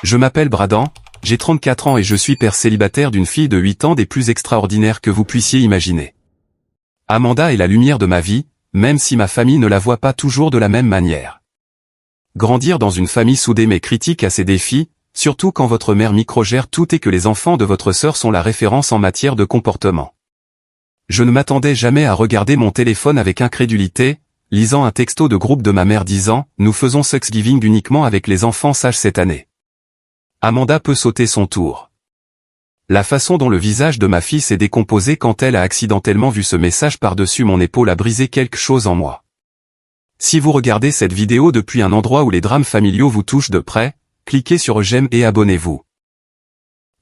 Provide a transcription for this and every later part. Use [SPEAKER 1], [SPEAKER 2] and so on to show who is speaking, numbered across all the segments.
[SPEAKER 1] Je m'appelle Bradan, j'ai 34 ans et je suis père célibataire d'une fille de 8 ans des plus extraordinaires que vous puissiez imaginer. Amanda est la lumière de ma vie, même si ma famille ne la voit pas toujours de la même manière. Grandir dans une famille soudée mais critique a ses défis, surtout quand votre mère microgère tout et que les enfants de votre sœur sont la référence en matière de comportement. Je ne m'attendais jamais à regarder mon téléphone avec incrédulité, lisant un texto de groupe de ma mère disant « Nous faisons Thanksgiving uniquement avec les enfants sages cette année. Amanda peut sauter son tour. » La façon dont le visage de ma fille s'est décomposé quand elle a accidentellement vu ce message par-dessus mon épaule a brisé quelque chose en moi. Si vous regardez cette vidéo depuis un endroit où les drames familiaux vous touchent de près, cliquez sur j'aime et abonnez-vous.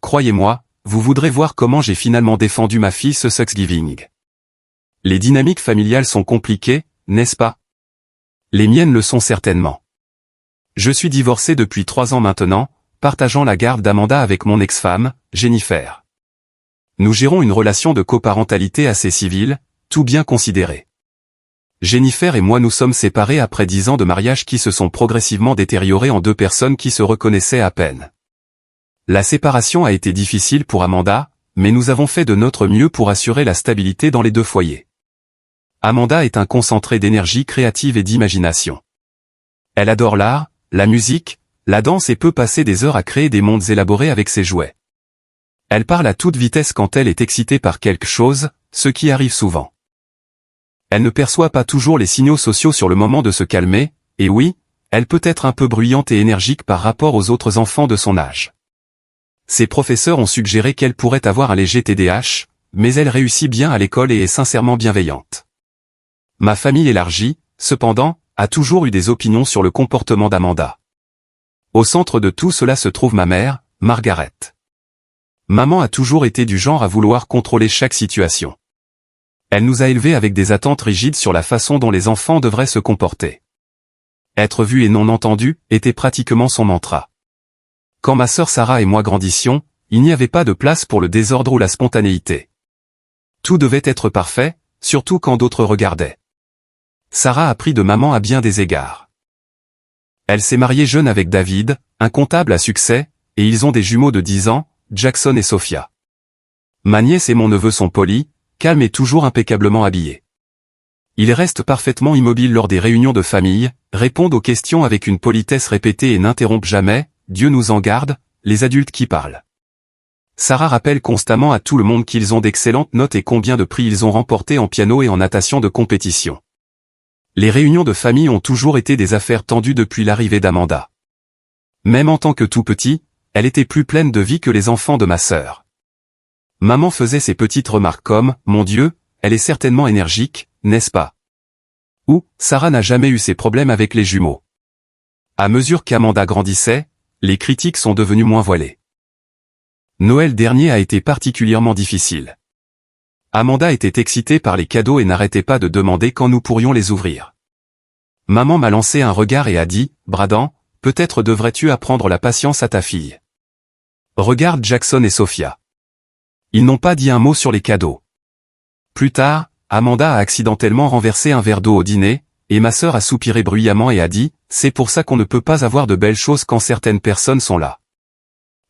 [SPEAKER 1] Croyez-moi, vous voudrez voir comment j'ai finalement défendu ma fille ce Thanksgiving. Les dynamiques familiales sont compliquées, n'est-ce pas? Les miennes le sont certainement. Je suis divorcé depuis 3 ans maintenant, partageant la garde d'Amanda avec mon ex-femme, Jennifer. Nous gérons une relation de coparentalité assez civile, tout bien considéré. Jennifer et moi nous sommes séparés après 10 ans de mariage qui se sont progressivement détériorés en 2 personnes qui se reconnaissaient à peine. La séparation a été difficile pour Amanda, mais nous avons fait de notre mieux pour assurer la stabilité dans les 2 foyers. Amanda est un concentré d'énergie créative et d'imagination. Elle adore l'art, la musique, la danse et peut passer des heures à créer des mondes élaborés avec ses jouets. Elle parle à toute vitesse quand elle est excitée par quelque chose, ce qui arrive souvent. Elle ne perçoit pas toujours les signaux sociaux sur le moment de se calmer, et oui, elle peut être un peu bruyante et énergique par rapport aux autres enfants de son âge. Ses professeurs ont suggéré qu'elle pourrait avoir un léger TDAH, mais elle réussit bien à l'école et est sincèrement bienveillante. Ma famille élargie, cependant, a toujours eu des opinions sur le comportement d'Amanda. Au centre de tout cela se trouve ma mère, Margaret. Maman a toujours été du genre à vouloir contrôler chaque situation. Elle nous a élevés avec des attentes rigides sur la façon dont les enfants devraient se comporter. Être vu et non entendu était pratiquement son mantra. Quand ma sœur Sarah et moi grandissions, il n'y avait pas de place pour le désordre ou la spontanéité. Tout devait être parfait, surtout quand d'autres regardaient. Sarah a pris de maman à bien des égards. Elle s'est mariée jeune avec David, un comptable à succès, et ils ont des jumeaux de 10 ans, Jackson et Sophia. Ma nièce et mon neveu sont polis, calmes et toujours impeccablement habillés. Ils restent parfaitement immobiles lors des réunions de famille, répondent aux questions avec une politesse répétée et n'interrompent jamais, Dieu nous en garde, les adultes qui parlent. Sarah rappelle constamment à tout le monde qu'ils ont d'excellentes notes et combien de prix ils ont remportés en piano et en natation de compétition. Les réunions de famille ont toujours été des affaires tendues depuis l'arrivée d'Amanda. Même en tant que tout petit, elle était plus pleine de vie que les enfants de ma sœur. Maman faisait ces petites remarques comme « Mon Dieu, elle est certainement énergique, n'est-ce pas ?» ou « Sarah n'a jamais eu ces problèmes avec les jumeaux. » À mesure qu'Amanda grandissait, les critiques sont devenues moins voilées. Noël dernier a été particulièrement difficile. Amanda était excitée par les cadeaux et n'arrêtait pas de demander quand nous pourrions les ouvrir. Maman m'a lancé un regard et a dit « Bradan, peut-être devrais-tu apprendre la patience à ta fille. Regarde Jackson et Sophia. Ils n'ont pas dit un mot sur les cadeaux. » Plus tard, Amanda a accidentellement renversé un verre d'eau au dîner, et ma sœur a soupiré bruyamment et a dit « C'est pour ça qu'on ne peut pas avoir de belles choses quand certaines personnes sont là. »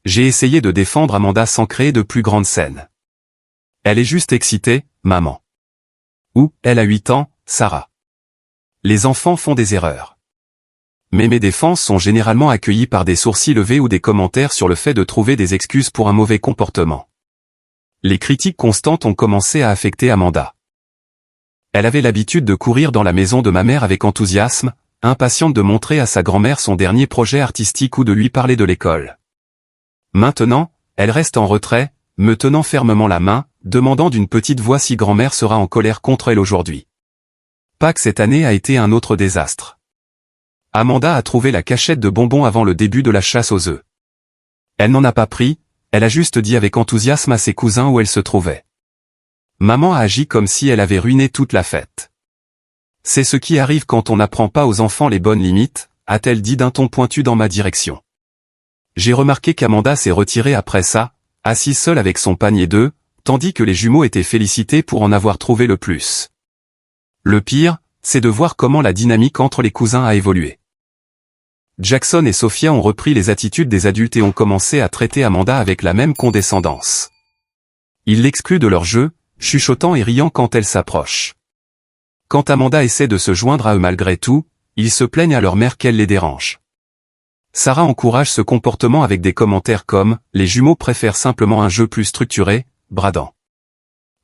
[SPEAKER 1] J'ai essayé de défendre Amanda sans créer de plus grandes scènes. Elle est juste excitée, maman. Ou, elle a 8 ans, Sarah. Les enfants font des erreurs. Mais mes défenses sont généralement accueillies par des sourcils levés ou des commentaires sur le fait de trouver des excuses pour un mauvais comportement. Les critiques constantes ont commencé à affecter Amanda. Elle avait l'habitude de courir dans la maison de ma mère avec enthousiasme, impatiente de montrer à sa grand-mère son dernier projet artistique ou de lui parler de l'école. Maintenant, elle reste en retrait, me tenant fermement la main, demandant d'une petite voix si grand-mère sera en colère contre elle aujourd'hui. Pâques cette année a été un autre désastre. Amanda a trouvé la cachette de bonbons avant le début de la chasse aux œufs. Elle n'en a pas pris, elle a juste dit avec enthousiasme à ses cousins où elle se trouvait. Maman a agi comme si elle avait ruiné toute la fête. C'est ce qui arrive quand on n'apprend pas aux enfants les bonnes limites, a-t-elle dit d'un ton pointu dans ma direction. J'ai remarqué qu'Amanda s'est retirée après ça, assise seule avec son panier d'œufs, tandis que les jumeaux étaient félicités pour en avoir trouvé le plus. Le pire, c'est de voir comment la dynamique entre les cousins a évolué. Jackson et Sophia ont repris les attitudes des adultes et ont commencé à traiter Amanda avec la même condescendance. Ils l'excluent de leur jeu, chuchotant et riant quand elle s'approche. Quand Amanda essaie de se joindre à eux malgré tout, ils se plaignent à leur mère qu'elle les dérange. Sarah encourage ce comportement avec des commentaires comme « Les jumeaux préfèrent simplement un jeu plus structuré, bradant.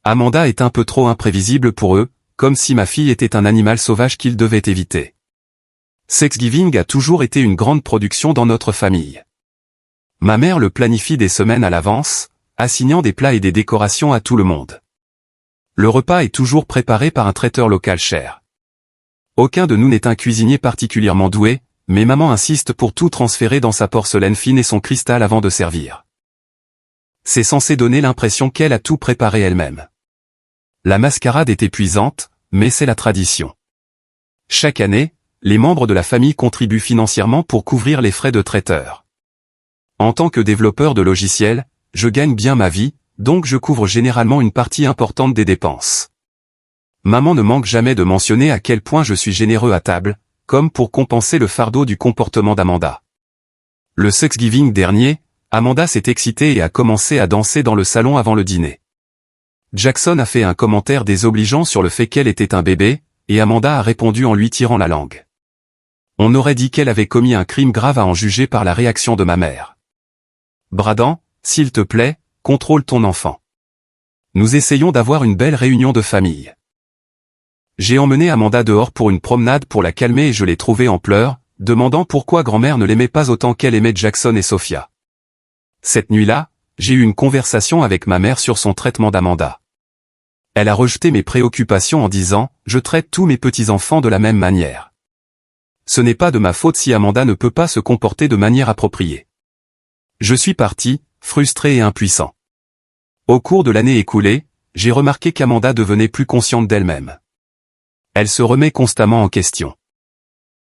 [SPEAKER 1] Amanda est un peu trop imprévisible pour eux, comme si ma fille était un animal sauvage qu'ils devaient éviter. » Thanksgiving a toujours été une grande production dans notre famille. Ma mère le planifie des semaines à l'avance, assignant des plats et des décorations à tout le monde. Le repas est toujours préparé par un traiteur local cher. Aucun de nous n'est un cuisinier particulièrement doué, mais maman insiste pour tout transférer dans sa porcelaine fine et son cristal avant de servir. C'est censé donner l'impression qu'elle a tout préparé elle-même. La mascarade est épuisante, mais c'est la tradition. Chaque année, les membres de la famille contribuent financièrement pour couvrir les frais de traiteur. En tant que développeur de logiciels, je gagne bien ma vie, donc je couvre généralement une partie importante des dépenses. Maman ne manque jamais de mentionner à quel point je suis généreux à table, comme pour compenser le fardeau du comportement d'Amanda. Le Thanksgiving dernier, Amanda s'est excitée et a commencé à danser dans le salon avant le dîner. Jackson a fait un commentaire désobligeant sur le fait qu'elle était un bébé, et Amanda a répondu en lui tirant la langue. On aurait dit qu'elle avait commis un crime grave à en juger par la réaction de ma mère. Bradan, s'il te plaît, contrôle ton enfant. Nous essayons d'avoir une belle réunion de famille. J'ai emmené Amanda dehors pour une promenade pour la calmer et je l'ai trouvée en pleurs, demandant pourquoi grand-mère ne l'aimait pas autant qu'elle aimait Jackson et Sophia. Cette nuit-là, j'ai eu une conversation avec ma mère sur son traitement d'Amanda. Elle a rejeté mes préoccupations en disant « Je traite tous mes petits-enfants de la même manière. Ce n'est pas de ma faute si Amanda ne peut pas se comporter de manière appropriée. » Je suis parti, frustré et impuissant. Au cours de l'année écoulée, j'ai remarqué qu'Amanda devenait plus consciente d'elle-même. Elle se remet constamment en question.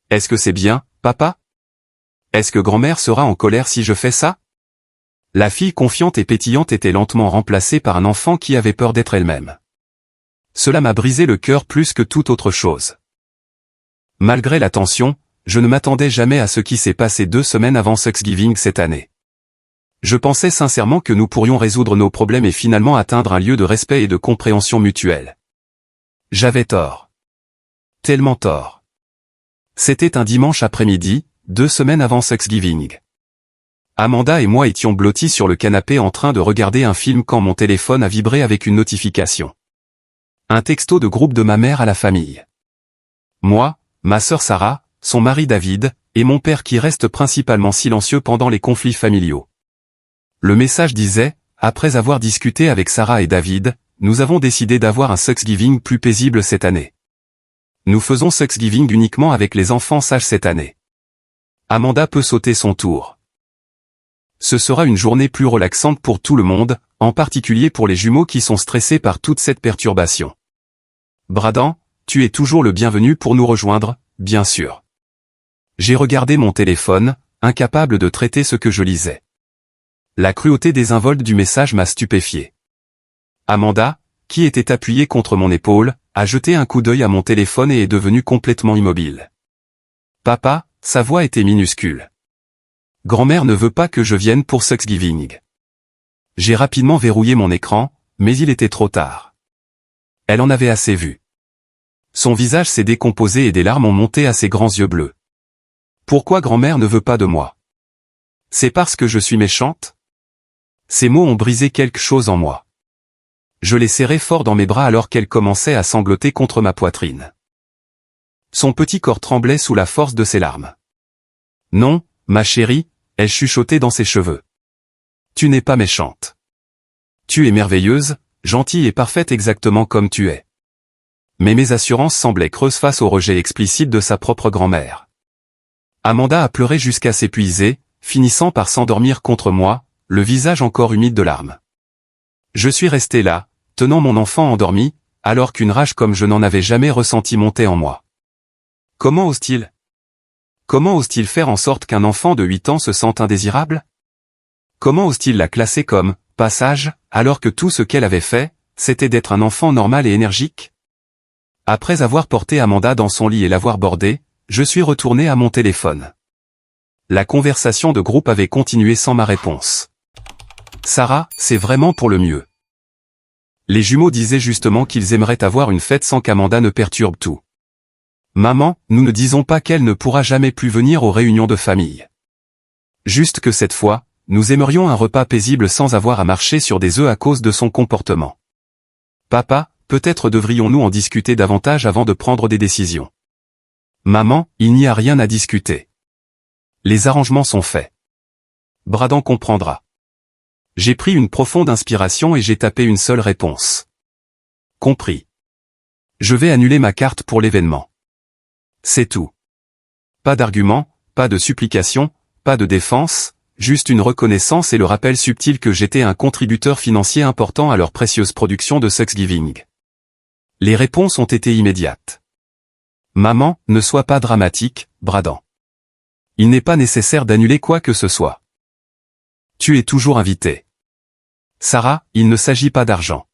[SPEAKER 1] Est-ce que c'est bien, papa? Est-ce que grand-mère sera en colère si je fais ça? La fille confiante et pétillante était lentement remplacée par un enfant qui avait peur d'être elle-même. Cela m'a brisé le cœur plus que toute autre chose. Malgré la tension, je ne m'attendais jamais à ce qui s'est passé 2 semaines avant Thanksgiving cette année. Je pensais sincèrement que nous pourrions résoudre nos problèmes et finalement atteindre un lieu de respect et de compréhension mutuelle. J'avais tort. Tellement tort. C'était un dimanche après-midi, 2 semaines avant Thanksgiving. Amanda et moi étions blottis sur le canapé en train de regarder un film quand mon téléphone a vibré avec une notification. Un texto de groupe de ma mère à la famille. Moi, ma sœur Sarah, son mari David, et mon père qui reste principalement silencieux pendant les conflits familiaux. Le message disait, après avoir discuté avec Sarah et David, nous avons décidé d'avoir un Thanksgiving plus paisible cette année. Nous faisons Thanksgiving uniquement avec les enfants sages cette année. Amanda peut sauter son tour. Ce sera une journée plus relaxante pour tout le monde, en particulier pour les jumeaux qui sont stressés par toute cette perturbation. Bradan, tu es toujours le bienvenu pour nous rejoindre, bien sûr. J'ai regardé mon téléphone, incapable de traiter ce que je lisais. La cruauté désinvolte du message m'a stupéfié. Amanda, qui était appuyée contre mon épaule, a jeté un coup d'œil à mon téléphone et est devenue complètement immobile. Papa, sa voix était minuscule. Grand-mère ne veut pas que je vienne pour Thanksgiving. J'ai rapidement verrouillé mon écran, mais il était trop tard. Elle en avait assez vu. Son visage s'est décomposé et des larmes ont monté à ses grands yeux bleus. Pourquoi grand-mère ne veut pas de moi? C'est parce que je suis méchante? Ces mots ont brisé quelque chose en moi. Je l'ai serrée fort dans mes bras alors qu'elle commençait à sangloter contre ma poitrine. Son petit corps tremblait sous la force de ses larmes. Non, ma chérie, elle chuchotait dans ses cheveux. Tu n'es pas méchante. Tu es merveilleuse, gentille et parfaite exactement comme tu es. Mais mes assurances semblaient creuses face au rejet explicite de sa propre grand-mère. Amanda a pleuré jusqu'à s'épuiser, finissant par s'endormir contre moi, le visage encore humide de larmes. Je suis resté là, tenant mon enfant endormi, alors qu'une rage comme je n'en avais jamais ressenti montait en moi. Comment ose-t-il? Comment ose-t-il faire en sorte qu'un enfant de 8 ans se sente indésirable? Comment ose-t-il la classer comme « pas sage » alors que tout ce qu'elle avait fait, c'était d'être un enfant normal et énergique? Après avoir porté Amanda dans son lit et l'avoir bordée, je suis retourné à mon téléphone. La conversation de groupe avait continué sans ma réponse. Sarah, c'est vraiment pour le mieux. Les jumeaux disaient justement qu'ils aimeraient avoir une fête sans qu'Amanda ne perturbe tout. Maman, nous ne disons pas qu'elle ne pourra jamais plus venir aux réunions de famille. Juste que cette fois, nous aimerions un repas paisible sans avoir à marcher sur des œufs à cause de son comportement. Papa, peut-être devrions-nous en discuter davantage avant de prendre des décisions. Maman, il n'y a rien à discuter. Les arrangements sont faits. Bradan comprendra. J'ai pris une profonde inspiration et j'ai tapé une seule réponse. Compris. Je vais annuler ma carte pour l'événement. C'est tout. Pas d'argument, pas de supplication, pas de défense, juste une reconnaissance et le rappel subtil que j'étais un contributeur financier important à leur précieuse production de Thanksgiving. Les réponses ont été immédiates. Maman, ne sois pas dramatique, Bradan. Il n'est pas nécessaire d'annuler quoi que ce soit. Tu es toujours invité. Sarah, il ne s'agit pas d'argent.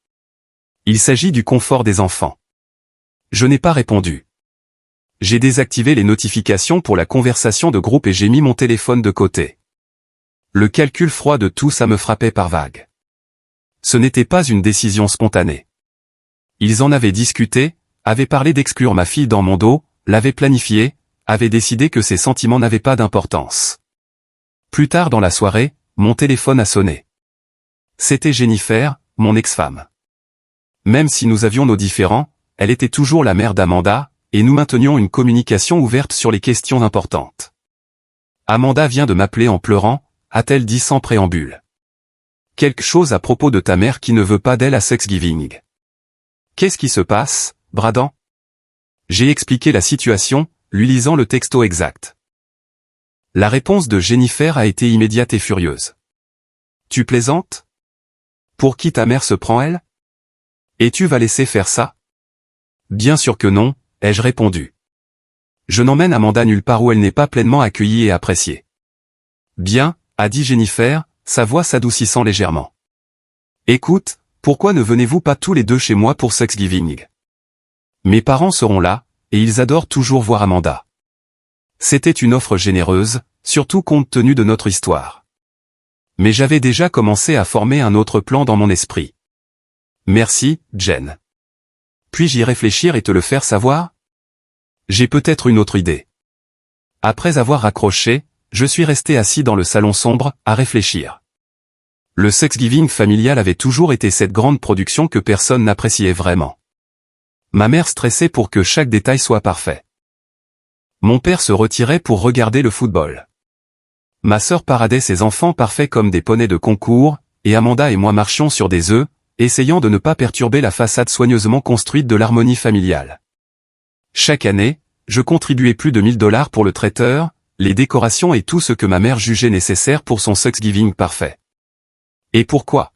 [SPEAKER 1] Il s'agit du confort des enfants. Je n'ai pas répondu. J'ai désactivé les notifications pour la conversation de groupe et j'ai mis mon téléphone de côté. Le calcul froid de tout ça me frappait par vagues. Ce n'était pas une décision spontanée. Ils en avaient discuté, avaient parlé d'exclure ma fille dans mon dos, l'avaient planifié, avaient décidé que ses sentiments n'avaient pas d'importance. Plus tard dans la soirée, mon téléphone a sonné. C'était Jennifer, mon ex-femme. Même si nous avions nos différends, elle était toujours la mère d'Amanda, et nous maintenions une communication ouverte sur les questions importantes. Amanda vient de m'appeler en pleurant, a-t-elle dit sans préambule. Quelque chose à propos de ta mère qui ne veut pas d'elle à Thanksgiving. Qu'est-ce qui se passe, Bradan? J'ai expliqué la situation, lui lisant le texto exact. La réponse de Jennifer a été immédiate et furieuse. Tu plaisantes? Pour qui ta mère se prend elle? Et tu vas laisser faire ça? Bien sûr que non, ai-je répondu. Je n'emmène Amanda nulle part où elle n'est pas pleinement accueillie et appréciée. Bien, a dit Jennifer, sa voix s'adoucissant légèrement. Écoute, pourquoi ne venez-vous pas tous les deux chez moi pour Thanksgiving? Mes parents seront là, et ils adorent toujours voir Amanda. C'était une offre généreuse, surtout compte tenu de notre histoire. Mais j'avais déjà commencé à former un autre plan dans mon esprit. Merci, Jen. Puis-je y réfléchir et te le faire savoir? J'ai peut-être une autre idée. Après avoir raccroché, je suis resté assis dans le salon sombre, à réfléchir. Le Thanksgiving familial avait toujours été cette grande production que personne n'appréciait vraiment. Ma mère stressait pour que chaque détail soit parfait. Mon père se retirait pour regarder le football. Ma sœur paradait ses enfants parfaits comme des poneys de concours, et Amanda et moi marchions sur des œufs, essayant de ne pas perturber la façade soigneusement construite de l'harmonie familiale. Chaque année, je contribuais plus de $1000 pour le traiteur, les décorations et tout ce que ma mère jugeait nécessaire pour son Thanksgiving parfait. Et pourquoi?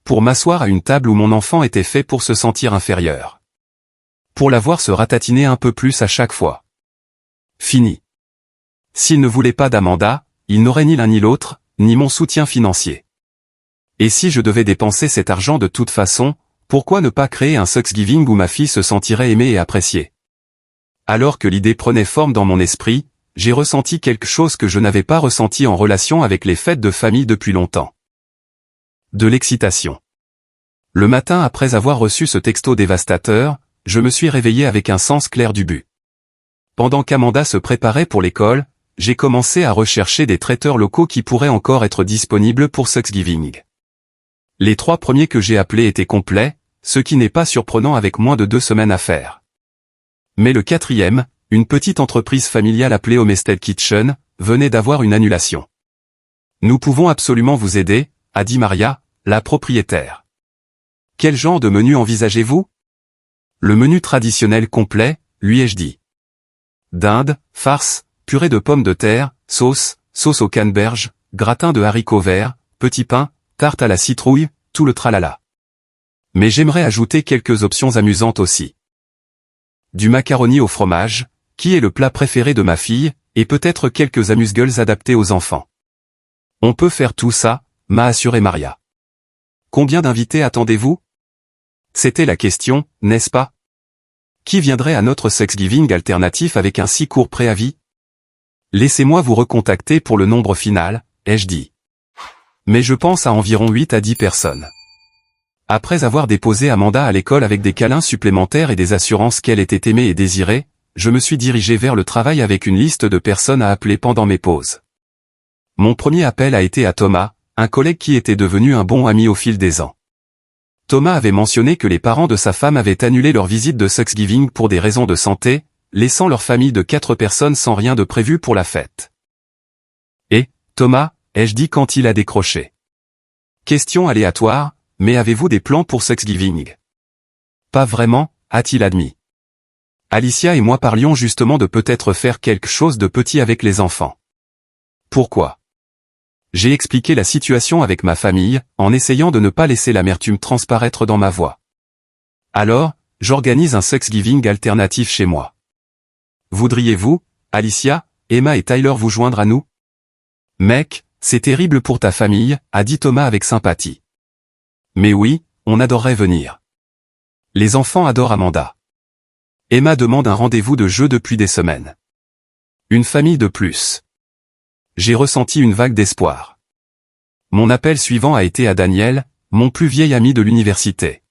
[SPEAKER 1] Pour m'asseoir à une table où mon enfant était fait pour se sentir inférieur. Pour la voir se ratatiner un peu plus à chaque fois. Fini. S'il ne voulait pas d'Amanda, il n'aurait ni l'un ni l'autre, ni mon soutien financier. Et si je devais dépenser cet argent de toute façon, pourquoi ne pas créer un Thanksgiving où ma fille se sentirait aimée et appréciée? Alors que l'idée prenait forme dans mon esprit, j'ai ressenti quelque chose que je n'avais pas ressenti en relation avec les fêtes de famille depuis longtemps. De l'excitation. Le matin après avoir reçu ce texto dévastateur, je me suis réveillé avec un sens clair du but. Pendant qu'Amanda se préparait pour l'école, j'ai commencé à rechercher des traiteurs locaux qui pourraient encore être disponibles pour Thanksgiving. Les 3 premiers que j'ai appelés étaient complets, ce qui n'est pas surprenant avec moins de 2 semaines à faire. Mais le 4e, une petite entreprise familiale appelée Homestead Kitchen, venait d'avoir une annulation. Nous pouvons absolument vous aider, a dit Maria, la propriétaire. Quel genre de menu envisagez-vous? Le menu traditionnel complet, lui ai-je dit. Dinde, farce, purée de pommes de terre, sauce au canneberge, gratin de haricots verts, petit pain, tarte à la citrouille, tout le tralala. Mais j'aimerais ajouter quelques options amusantes aussi. Du macaroni au fromage, qui est le plat préféré de ma fille, et peut-être quelques amuse-gueules adaptés aux enfants. On peut faire tout ça, m'a assuré Maria. Combien d'invités attendez-vous? C'était la question, n'est-ce pas? Qui viendrait à notre Thanksgiving alternatif avec un si court préavis? Laissez-moi vous recontacter pour le nombre final, ai-je dit. Mais je pense à environ 8 à 10 personnes. Après avoir déposé Amanda à l'école avec des câlins supplémentaires et des assurances qu'elle était aimée et désirée, je me suis dirigé vers le travail avec une liste de personnes à appeler pendant mes pauses. Mon premier appel a été à Thomas, un collègue qui était devenu un bon ami au fil des ans. Thomas avait mentionné que les parents de sa femme avaient annulé leur visite de Thanksgiving pour des raisons de santé, laissant leur famille de 4 personnes sans rien de prévu pour la fête. Et, Thomas, ai-je dit quand il a décroché. Question aléatoire, mais avez-vous des plans pour Thanksgiving? Pas vraiment, a-t-il admis. Alicia et moi parlions justement de peut-être faire quelque chose de petit avec les enfants. Pourquoi? J'ai expliqué la situation avec ma famille, en essayant de ne pas laisser l'amertume transparaître dans ma voix. Alors, j'organise un Thanksgiving alternatif chez moi. Voudriez-vous, Alicia, Emma et Tyler vous joindre à nous? Mec, c'est terrible pour ta famille, a dit Thomas avec sympathie. Mais oui, on adorerait venir. Les enfants adorent Amanda. Emma demande un rendez-vous de jeu depuis des semaines. Une famille de plus. J'ai ressenti une vague d'espoir. Mon appel suivant a été à Daniel, mon plus vieil ami de l'université.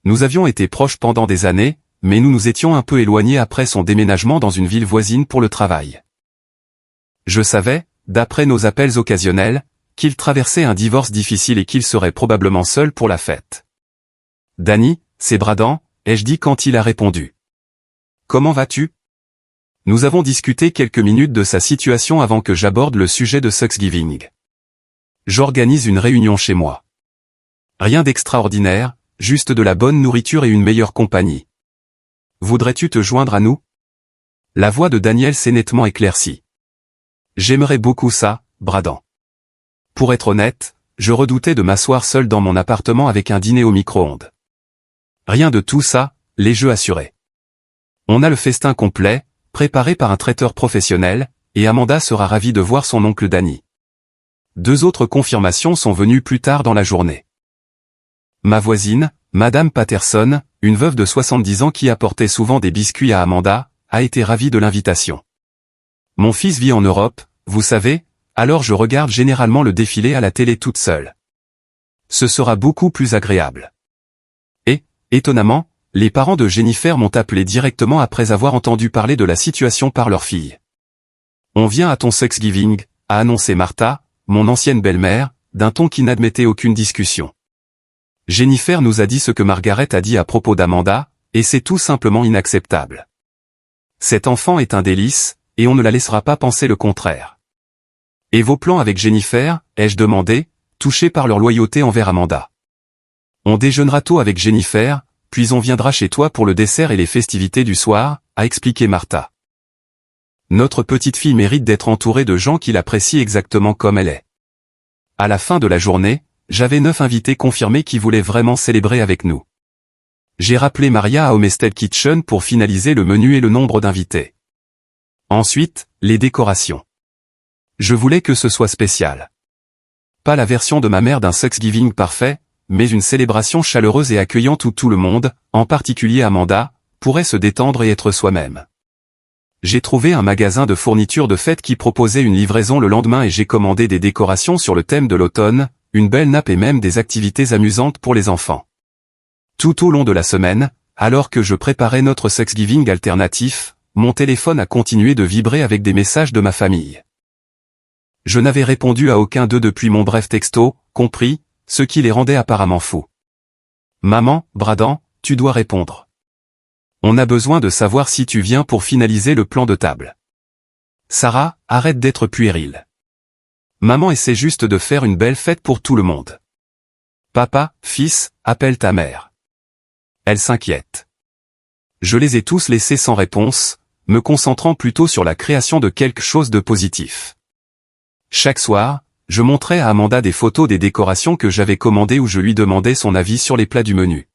[SPEAKER 1] Nous avions été proches pendant des années, mais nous nous étions un peu éloignés après son déménagement dans une ville voisine pour le travail. Je savais, d'après nos appels occasionnels, qu'il traversait un divorce difficile et qu'il serait probablement seul pour la fête. Danny, c'est Bradan, ai-je dit quand il a répondu. Comment vas-tu? Nous avons discuté quelques minutes de sa situation avant que j'aborde le sujet de Thanksgiving. J'organise une réunion chez moi. Rien d'extraordinaire, juste de la bonne nourriture et une meilleure compagnie. Voudrais-tu te joindre à nous? La voix de Daniel s'est nettement éclaircie. J'aimerais beaucoup ça, Bradan. Pour être honnête, je redoutais de m'asseoir seul dans mon appartement avec un dîner au micro-ondes. Rien de tout ça, les jeux assurés. On a le festin complet, préparé par un traiteur professionnel, et Amanda sera ravie de voir son oncle Danny. 2 autres confirmations sont venues plus tard dans la journée. Ma voisine, Madame Patterson, une veuve de 70 ans qui apportait souvent des biscuits à Amanda, a été ravie de l'invitation. Mon fils vit en Europe, vous savez, alors je regarde généralement le défilé à la télé toute seule. Ce sera beaucoup plus agréable. Et, étonnamment, les parents de Jennifer m'ont appelé directement après avoir entendu parler de la situation par leur fille. On vient à ton Thanksgiving, a annoncé Martha, mon ancienne belle-mère, d'un ton qui n'admettait aucune discussion. Jennifer nous a dit ce que Margaret a dit à propos d'Amanda, et c'est tout simplement inacceptable. Cet enfant est un délice, et on ne la laissera pas penser le contraire. Et vos plans avec Jennifer, ai-je demandé, touché par leur loyauté envers Amanda. On déjeunera tôt avec Jennifer, puis on viendra chez toi pour le dessert et les festivités du soir, a expliqué Martha. Notre petite fille mérite d'être entourée de gens qui l'apprécient exactement comme elle est. À la fin de la journée, j'avais 9 invités confirmés qui voulaient vraiment célébrer avec nous. J'ai rappelé Maria à Homestead Kitchen pour finaliser le menu et le nombre d'invités. Ensuite, les décorations. Je voulais que ce soit spécial. Pas la version de ma mère d'un Thanksgiving parfait, mais une célébration chaleureuse et accueillante où tout le monde, en particulier Amanda, pourrait se détendre et être soi-même. J'ai trouvé un magasin de fournitures de fête qui proposait une livraison le lendemain et j'ai commandé des décorations sur le thème de l'automne, une belle nappe et même des activités amusantes pour les enfants. Tout au long de la semaine, alors que je préparais notre Thanksgiving alternatif, mon téléphone a continué de vibrer avec des messages de ma famille. Je n'avais répondu à aucun d'eux depuis mon bref texto, compris, ce qui les rendait apparemment fous. Maman, Bradan, tu dois répondre. On a besoin de savoir si tu viens pour finaliser le plan de table. Sarah, arrête d'être puérile. Maman essaie juste de faire une belle fête pour tout le monde. Papa, fils, appelle ta mère. Elle s'inquiète. Je les ai tous laissés sans réponse, me concentrant plutôt sur la création de quelque chose de positif. Chaque soir, je montrais à Amanda des photos des décorations que j'avais commandées où je lui demandais son avis sur les plats du menu.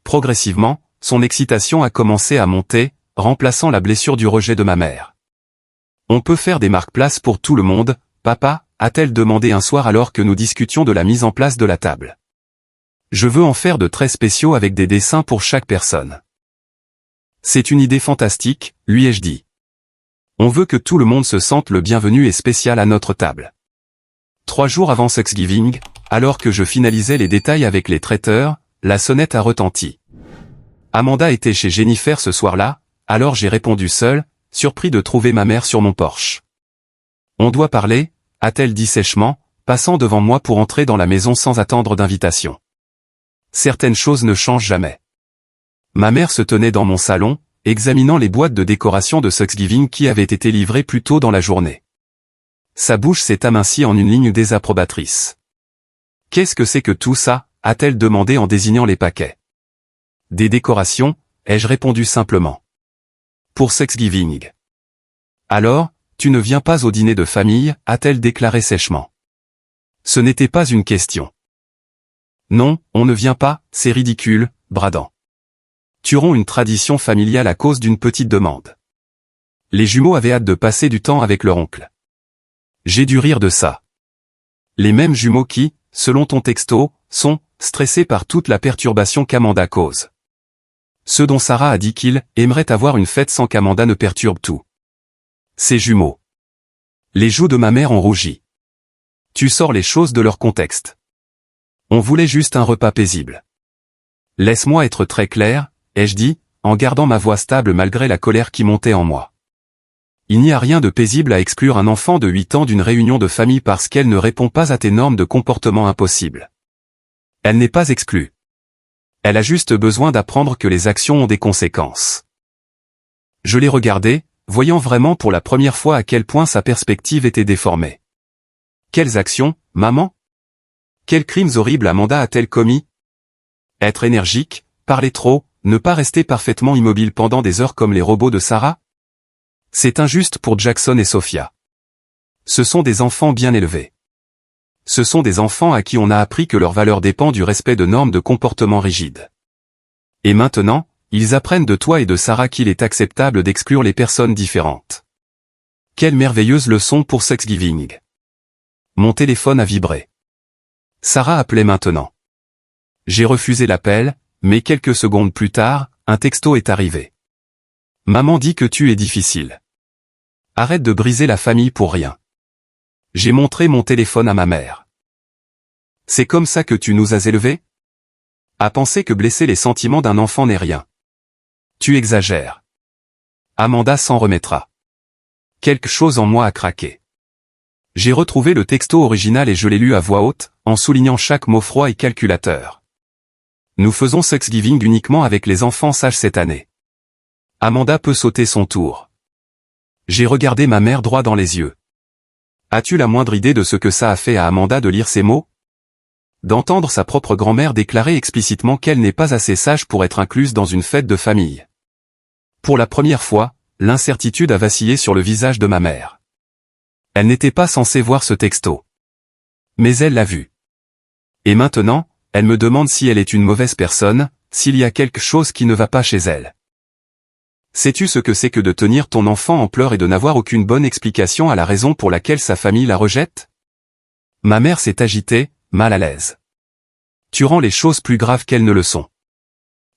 [SPEAKER 1] Progressivement, son excitation a commencé à monter, remplaçant la blessure du rejet de ma mère. On peut faire des marque-places pour tout le monde, papa, a-t-elle demandé un soir alors que nous discutions de la mise en place de la table. Je veux en faire de très spéciaux avec des dessins pour chaque personne. C'est une idée fantastique, lui ai-je dit. On veut que tout le monde se sente le bienvenu et spécial à notre table. 3 jours avant Thanksgiving, alors que je finalisais les détails avec les traiteurs, la sonnette a retenti. Amanda était chez Jennifer ce soir-là, alors j'ai répondu seul, surpris de trouver ma mère sur mon porche. « On doit parler », a-t-elle dit sèchement, passant devant moi pour entrer dans la maison sans attendre d'invitation. Certaines choses ne changent jamais. Ma mère se tenait dans mon salon, examinant les boîtes de décoration de Thanksgiving qui avaient été livrées plus tôt dans la journée. Sa bouche s'est amincie en une ligne désapprobatrice. « Qu'est-ce que c'est que tout ça ?» a-t-elle demandé en désignant les paquets. « Des décorations », ai-je répondu simplement. « Pour Thanksgiving. »« Alors, tu ne viens pas au dîner de famille ?» a-t-elle déclaré sèchement. Ce n'était pas une question. « Non, on ne vient pas, c'est ridicule, bradant. Tuerons une tradition familiale à cause d'une petite demande. » Les jumeaux avaient hâte de passer du temps avec leur oncle. J'ai dû rire de ça. Les mêmes jumeaux qui, selon ton texto, sont stressés par toute la perturbation qu'Amanda cause. Ceux dont Sarah a dit qu'ils aimeraient avoir une fête sans qu'Amanda ne perturbe tout. Ces jumeaux. Les joues de ma mère ont rougi. Tu sors les choses de leur contexte. On voulait juste un repas paisible. Laisse-moi être très clair, ai-je dit, en gardant ma voix stable malgré la colère qui montait en moi. Il n'y a rien de paisible à exclure un enfant de 8 ans d'une réunion de famille parce qu'elle ne répond pas à tes normes de comportement impossibles. Elle n'est pas exclue. Elle a juste besoin d'apprendre que les actions ont des conséquences. Je l'ai regardée, voyant vraiment pour la première fois à quel point sa perspective était déformée. Quelles actions, maman? Quels crimes horribles Amanda a-t-elle commis? Être énergique, parler trop, ne pas rester parfaitement immobile pendant des heures comme les robots de Sarah? C'est injuste pour Jackson et Sophia. Ce sont des enfants bien élevés. Ce sont des enfants à qui on a appris que leur valeur dépend du respect de normes de comportement rigides. Et maintenant, ils apprennent de toi et de Sarah qu'il est acceptable d'exclure les personnes différentes. Quelle merveilleuse leçon pour Thanksgiving. Mon téléphone a vibré. Sarah appelait maintenant. J'ai refusé l'appel, mais quelques secondes plus tard, un texto est arrivé. Maman dit que tu es difficile. Arrête de briser la famille pour rien. J'ai montré mon téléphone à ma mère. C'est comme ça que tu nous as élevés? À penser que blesser les sentiments d'un enfant n'est rien. Tu exagères. Amanda s'en remettra. Quelque chose en moi a craqué. J'ai retrouvé le texto original et je l'ai lu à voix haute, en soulignant chaque mot froid et calculateur. Nous faisons Thanksgiving uniquement avec les enfants sages cette année. Amanda peut sauter son tour. J'ai regardé ma mère droit dans les yeux. As-tu la moindre idée de ce que ça a fait à Amanda de lire ces mots? D'entendre sa propre grand-mère déclarer explicitement qu'elle n'est pas assez sage pour être incluse dans une fête de famille. Pour la première fois, l'incertitude a vacillé sur le visage de ma mère. Elle n'était pas censée voir ce texto. Mais elle l'a vu. Et maintenant, elle me demande si elle est une mauvaise personne, s'il y a quelque chose qui ne va pas chez elle. Sais-tu ce que c'est que de tenir ton enfant en pleurs et de n'avoir aucune bonne explication à la raison pour laquelle sa famille la rejette? Ma mère s'est agitée, mal à l'aise. Tu rends les choses plus graves qu'elles ne le sont.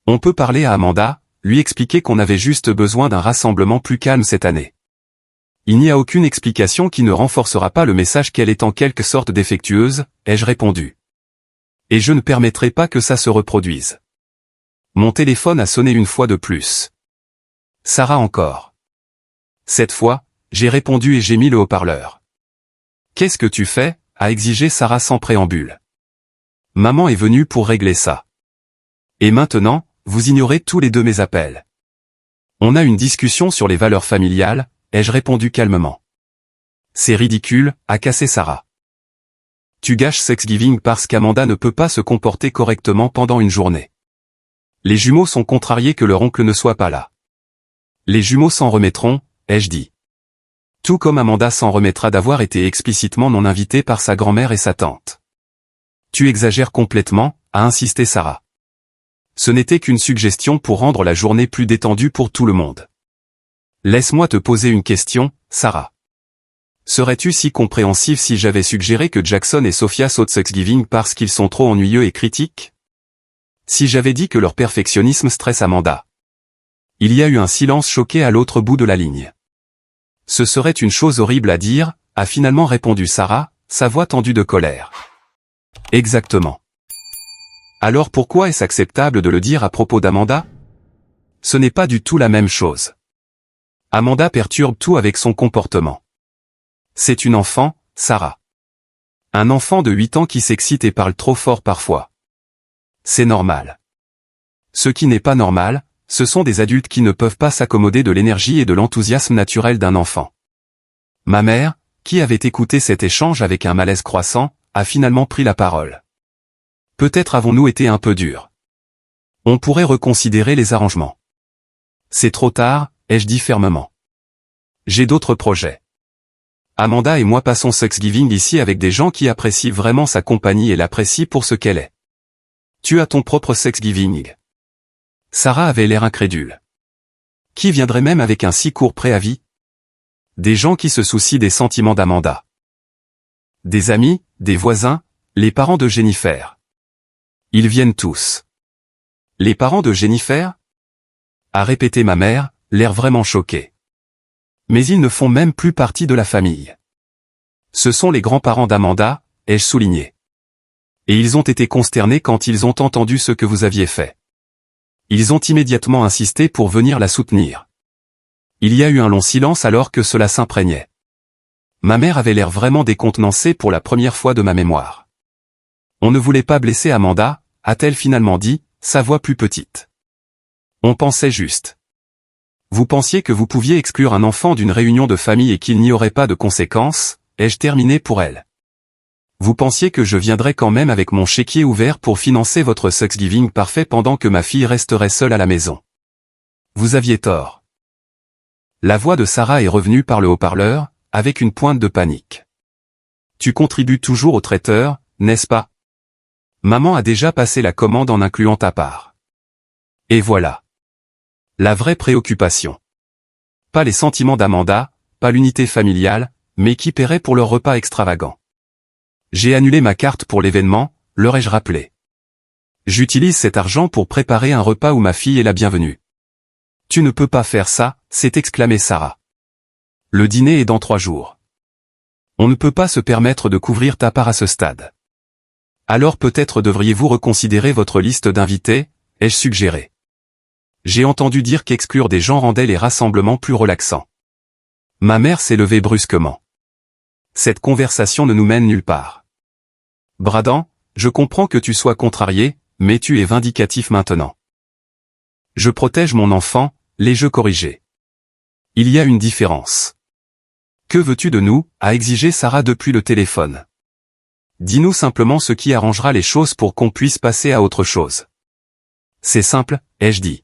[SPEAKER 1] On peut parler à Amanda, lui expliquer qu'on avait juste besoin d'un rassemblement plus calme cette année. Il n'y a aucune explication qui ne renforcera pas le message qu'elle est en quelque sorte défectueuse, ai-je répondu. Et je ne permettrai pas que ça se reproduise. Mon téléphone a sonné une fois de plus. Sarah encore. Cette fois, j'ai répondu et j'ai mis le haut-parleur. Qu'est-ce que tu fais? A exigé Sarah sans préambule. Maman est venue pour régler ça. Et maintenant, vous ignorez tous les deux mes appels. On a une discussion sur les valeurs familiales, ai-je répondu calmement. C'est ridicule, a cassé Sarah. Tu gâches Thanksgiving parce qu'Amanda ne peut pas se comporter correctement pendant une journée. Les jumeaux sont contrariés que leur oncle ne soit pas là. Les jumeaux s'en remettront, ai-je dit. Tout comme Amanda s'en remettra d'avoir été explicitement non invitée par sa grand-mère et sa tante. Tu exagères complètement, a insisté Sarah. Ce n'était qu'une suggestion pour rendre la journée plus détendue pour tout le monde. Laisse-moi te poser une question, Sarah. Serais-tu si compréhensive si j'avais suggéré que Jackson et Sophia sautent Thanksgiving parce qu'ils sont trop ennuyeux et critiques? Si j'avais dit que leur perfectionnisme stresse Amanda? Il y a eu un silence choqué à l'autre bout de la ligne. Ce serait une chose horrible à dire, a finalement répondu Sarah, sa voix tendue de colère. Exactement. Alors pourquoi est-ce acceptable de le dire à propos d'Amanda? Ce n'est pas du tout la même chose. Amanda perturbe tout avec son comportement. C'est une enfant, Sarah. Un enfant de 8 ans qui s'excite et parle trop fort parfois. C'est normal. Ce qui n'est pas normal, ce sont des adultes qui ne peuvent pas s'accommoder de l'énergie et de l'enthousiasme naturel d'un enfant. Ma mère, qui avait écouté cet échange avec un malaise croissant, a finalement pris la parole. Peut-être avons-nous été un peu durs. On pourrait reconsidérer les arrangements. C'est trop tard, ai-je dit fermement. J'ai d'autres projets. Amanda et moi passons Thanksgiving ici avec des gens qui apprécient vraiment sa compagnie et l'apprécient pour ce qu'elle est. Tu as ton propre Thanksgiving. Sarah avait l'air incrédule. Qui viendrait même avec un si court préavis? Des gens qui se soucient des sentiments d'Amanda. Des amis, des voisins, les parents de Jennifer. Ils viennent tous. Les parents de Jennifer? A répété ma mère, l'air vraiment choqué. Mais ils ne font même plus partie de la famille. Ce sont les grands-parents d'Amanda, ai-je souligné. Et ils ont été consternés quand ils ont entendu ce que vous aviez fait. Ils ont immédiatement insisté pour venir la soutenir. Il y a eu un long silence alors que cela s'imprégnait. Ma mère avait l'air vraiment décontenancée pour la première fois de ma mémoire. On ne voulait pas blesser Amanda, a-t-elle finalement dit, sa voix plus petite. On pensait juste. Vous pensiez que vous pouviez exclure un enfant d'une réunion de famille et qu'il n'y aurait pas de conséquences, ai-je terminé pour elle. Vous pensiez que je viendrais quand même avec mon chéquier ouvert pour financer votre Thanksgiving parfait pendant que ma fille resterait seule à la maison. Vous aviez tort. La voix de Sarah est revenue par le haut-parleur, avec une pointe de panique. Tu contribues toujours au traiteur, n'est-ce pas? Maman a déjà passé la commande en incluant ta part. Et voilà. La vraie préoccupation. Pas les sentiments d'Amanda, pas l'unité familiale, mais qui paierait pour leur repas extravagant. J'ai annulé ma carte pour l'événement, leur ai-je rappelé. J'utilise cet argent pour préparer un repas où ma fille est la bienvenue. Tu ne peux pas faire ça, s'est exclamé Sarah. Le dîner est dans 3 jours. On ne peut pas se permettre de couvrir ta part à ce stade. Alors peut-être devriez-vous reconsidérer votre liste d'invités, ai-je suggéré. J'ai entendu dire qu'exclure des gens rendait les rassemblements plus relaxants. Ma mère s'est levée brusquement. Cette conversation ne nous mène nulle part. Bradan, je comprends que tu sois contrarié, mais tu es vindicatif maintenant. Je protège mon enfant, l'ai-je corrigé. Il y a une différence. Que veux-tu de nous, a exigé Sarah depuis le téléphone. Dis-nous simplement ce qui arrangera les choses pour qu'on puisse passer à autre chose. C'est simple, ai-je dit.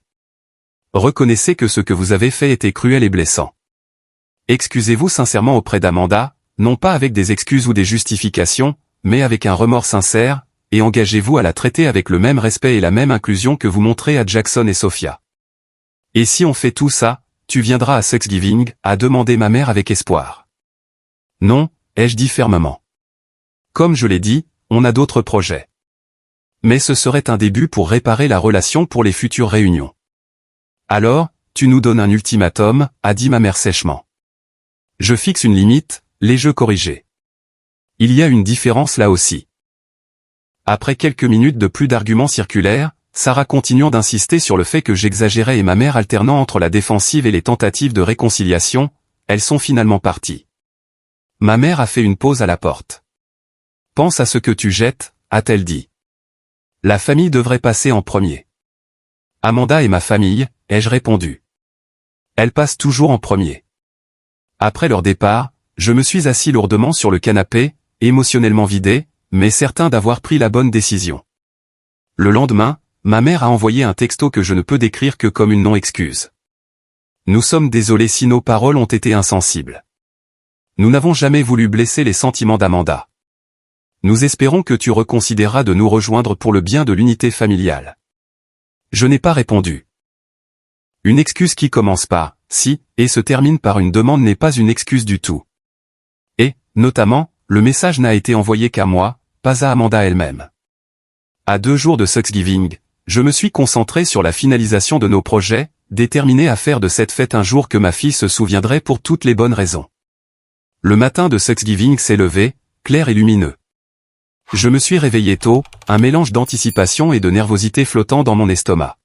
[SPEAKER 1] Reconnaissez que ce que vous avez fait était cruel et blessant. Excusez-vous sincèrement auprès d'Amanda, non pas avec des excuses ou des justifications, mais avec un remords sincère, et engagez-vous à la traiter avec le même respect et la même inclusion que vous montrez à Jackson et Sophia. Et si on fait tout ça, tu viendras à Thanksgiving, a demandé ma mère avec espoir. Non, ai-je dit fermement. Comme je l'ai dit, on a d'autres projets. Mais ce serait un début pour réparer la relation pour les futures réunions. Alors, tu nous donnes un ultimatum, a dit ma mère sèchement. Je fixe une limite, l'ai-je corrigé. Il y a une différence là aussi. Après quelques minutes de plus d'arguments circulaires, Sarah continuant d'insister sur le fait que j'exagérais et ma mère alternant entre la défensive et les tentatives de réconciliation, elles sont finalement parties. Ma mère a fait une pause à la porte. Pense à ce que tu jettes, a-t-elle dit. La famille devrait passer en premier. Amanda et ma famille, ai-je répondu. Elle passe toujours en premier. Après leur départ, je me suis assis lourdement sur le canapé, émotionnellement vidé, mais certain d'avoir pris la bonne décision. Le lendemain, ma mère a envoyé un texto que je ne peux décrire que comme une non-excuse. Nous sommes désolés si nos paroles ont été insensibles. Nous n'avons jamais voulu blesser les sentiments d'Amanda. Nous espérons que tu reconsidéreras de nous rejoindre pour le bien de l'unité familiale. Je n'ai pas répondu. Une excuse qui commence par « si » et se termine par une demande n'est pas une excuse du tout. Et, notamment, le message n'a été envoyé qu'à moi, pas à Amanda elle-même. À 2 jours de Thanksgiving, je me suis concentré sur la finalisation de nos projets, déterminé à faire de cette fête un jour que ma fille se souviendrait pour toutes les bonnes raisons. Le matin de Thanksgiving s'est levé, clair et lumineux. Je me suis réveillé tôt, un mélange d'anticipation et de nervosité flottant dans mon estomac.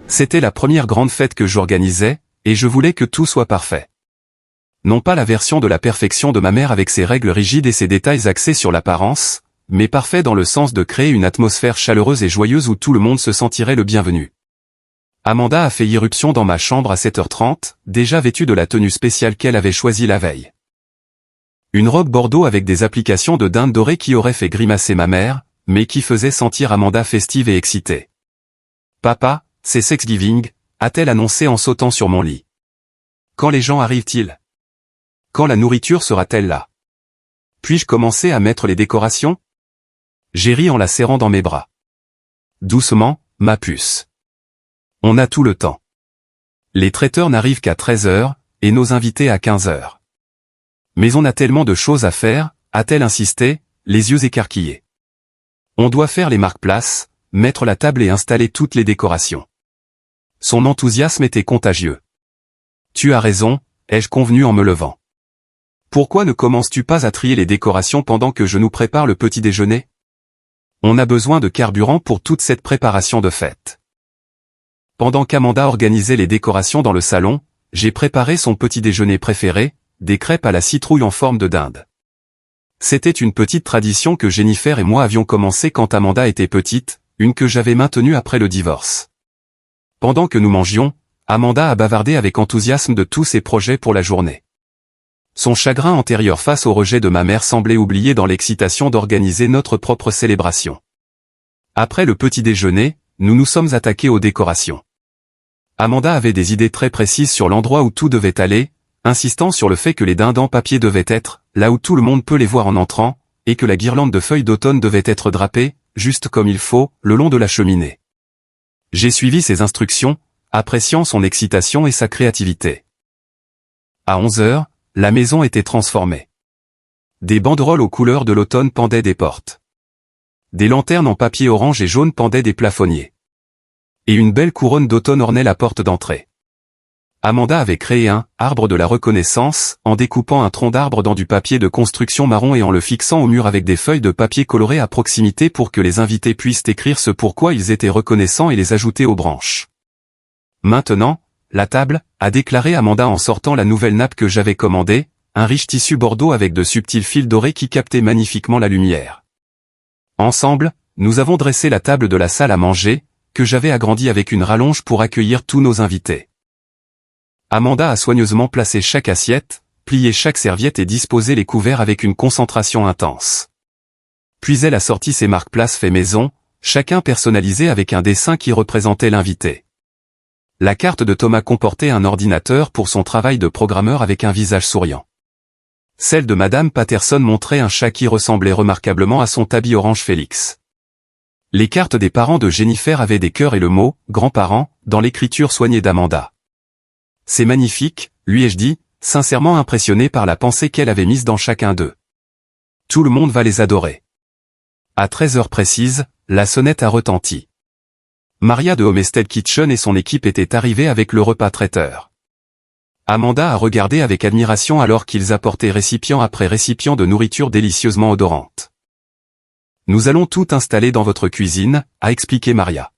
[SPEAKER 1] C'était la première grande fête que j'organisais, et je voulais que tout soit parfait. Non pas la version de la perfection de ma mère avec ses règles rigides et ses détails axés sur l'apparence, mais parfait dans le sens de créer une atmosphère chaleureuse et joyeuse où tout le monde se sentirait le bienvenu. Amanda a fait irruption dans ma chambre à 7h30, déjà vêtue de la tenue spéciale qu'elle avait choisie la veille. Une robe bordeaux avec des applications de dinde dorée qui aurait fait grimacer ma mère, mais qui faisait sentir Amanda festive et excitée. « Papa, c'est Thanksgiving », a-t-elle annoncé en sautant sur mon lit. « Quand les gens arrivent-ils ? Quand la nourriture sera-t-elle là ? Puis-je commencer à mettre les décorations ? » J'ai ri en la serrant dans mes bras. « Doucement, ma puce. On a tout le temps. Les traiteurs n'arrivent qu'à 13h, et nos invités à 15h. Mais on a tellement de choses à faire, a-t-elle insisté, les yeux écarquillés. On doit faire les marque-places, mettre la table et installer toutes les décorations. Son enthousiasme était contagieux. Tu as raison, ai-je convenu en me levant. Pourquoi ne commences-tu pas à trier les décorations pendant que je nous prépare le petit déjeuner ? On a besoin de carburant pour toute cette préparation de fête. Pendant qu'Amanda organisait les décorations dans le salon, j'ai préparé son petit déjeuner préféré, des crêpes à la citrouille en forme de dinde. C'était une petite tradition que Jennifer et moi avions commencé quand Amanda était petite, une que j'avais maintenue après le divorce. Pendant que nous mangions, Amanda a bavardé avec enthousiasme de tous ses projets pour la journée. Son chagrin antérieur face au rejet de ma mère semblait oublié dans l'excitation d'organiser notre propre célébration. Après le petit déjeuner, nous nous sommes attaqués aux décorations. Amanda avait des idées très précises sur l'endroit où tout devait aller, insistant sur le fait que les dindes en papier devaient être, là où tout le monde peut les voir en entrant, et que la guirlande de feuilles d'automne devait être drapée, juste comme il faut, le long de la cheminée. J'ai suivi ses instructions, appréciant son excitation et sa créativité. À 11h, la maison était transformée. Des banderoles aux couleurs de l'automne pendaient des portes. Des lanternes en papier orange et jaune pendaient des plafonniers. Et une belle couronne d'automne ornait la porte d'entrée. Amanda avait créé un « arbre de la reconnaissance » en découpant un tronc d'arbre dans du papier de construction marron et en le fixant au mur avec des feuilles de papier colorées à proximité pour que les invités puissent écrire ce pourquoi ils étaient reconnaissants et les ajouter aux branches. Maintenant, la table, a déclaré Amanda en sortant la nouvelle nappe que j'avais commandée, un riche tissu bordeaux avec de subtils fils dorés qui captaient magnifiquement la lumière. Ensemble, nous avons dressé la table de la salle à manger, que j'avais agrandie avec une rallonge pour accueillir tous nos invités. Amanda a soigneusement placé chaque assiette, plié chaque serviette et disposé les couverts avec une concentration intense. Puis elle a sorti ses marque-places fait maison, chacun personnalisé avec un dessin qui représentait l'invité. La carte de Thomas comportait un ordinateur pour son travail de programmeur avec un visage souriant. Celle de Madame Patterson montrait un chat qui ressemblait remarquablement à son tabby orange Félix. Les cartes des parents de Jennifer avaient des cœurs et le mot « grands-parents » dans l'écriture soignée d'Amanda. C'est magnifique, lui ai-je dit, sincèrement impressionné par la pensée qu'elle avait mise dans chacun d'eux. Tout le monde va les adorer. À 13h précises, la sonnette a retenti. Maria de Homestead Kitchen et son équipe étaient arrivés avec le repas traiteur. Amanda a regardé avec admiration alors qu'ils apportaient récipient après récipient de nourriture délicieusement odorante. Nous allons tout installer dans votre cuisine, a expliqué Maria.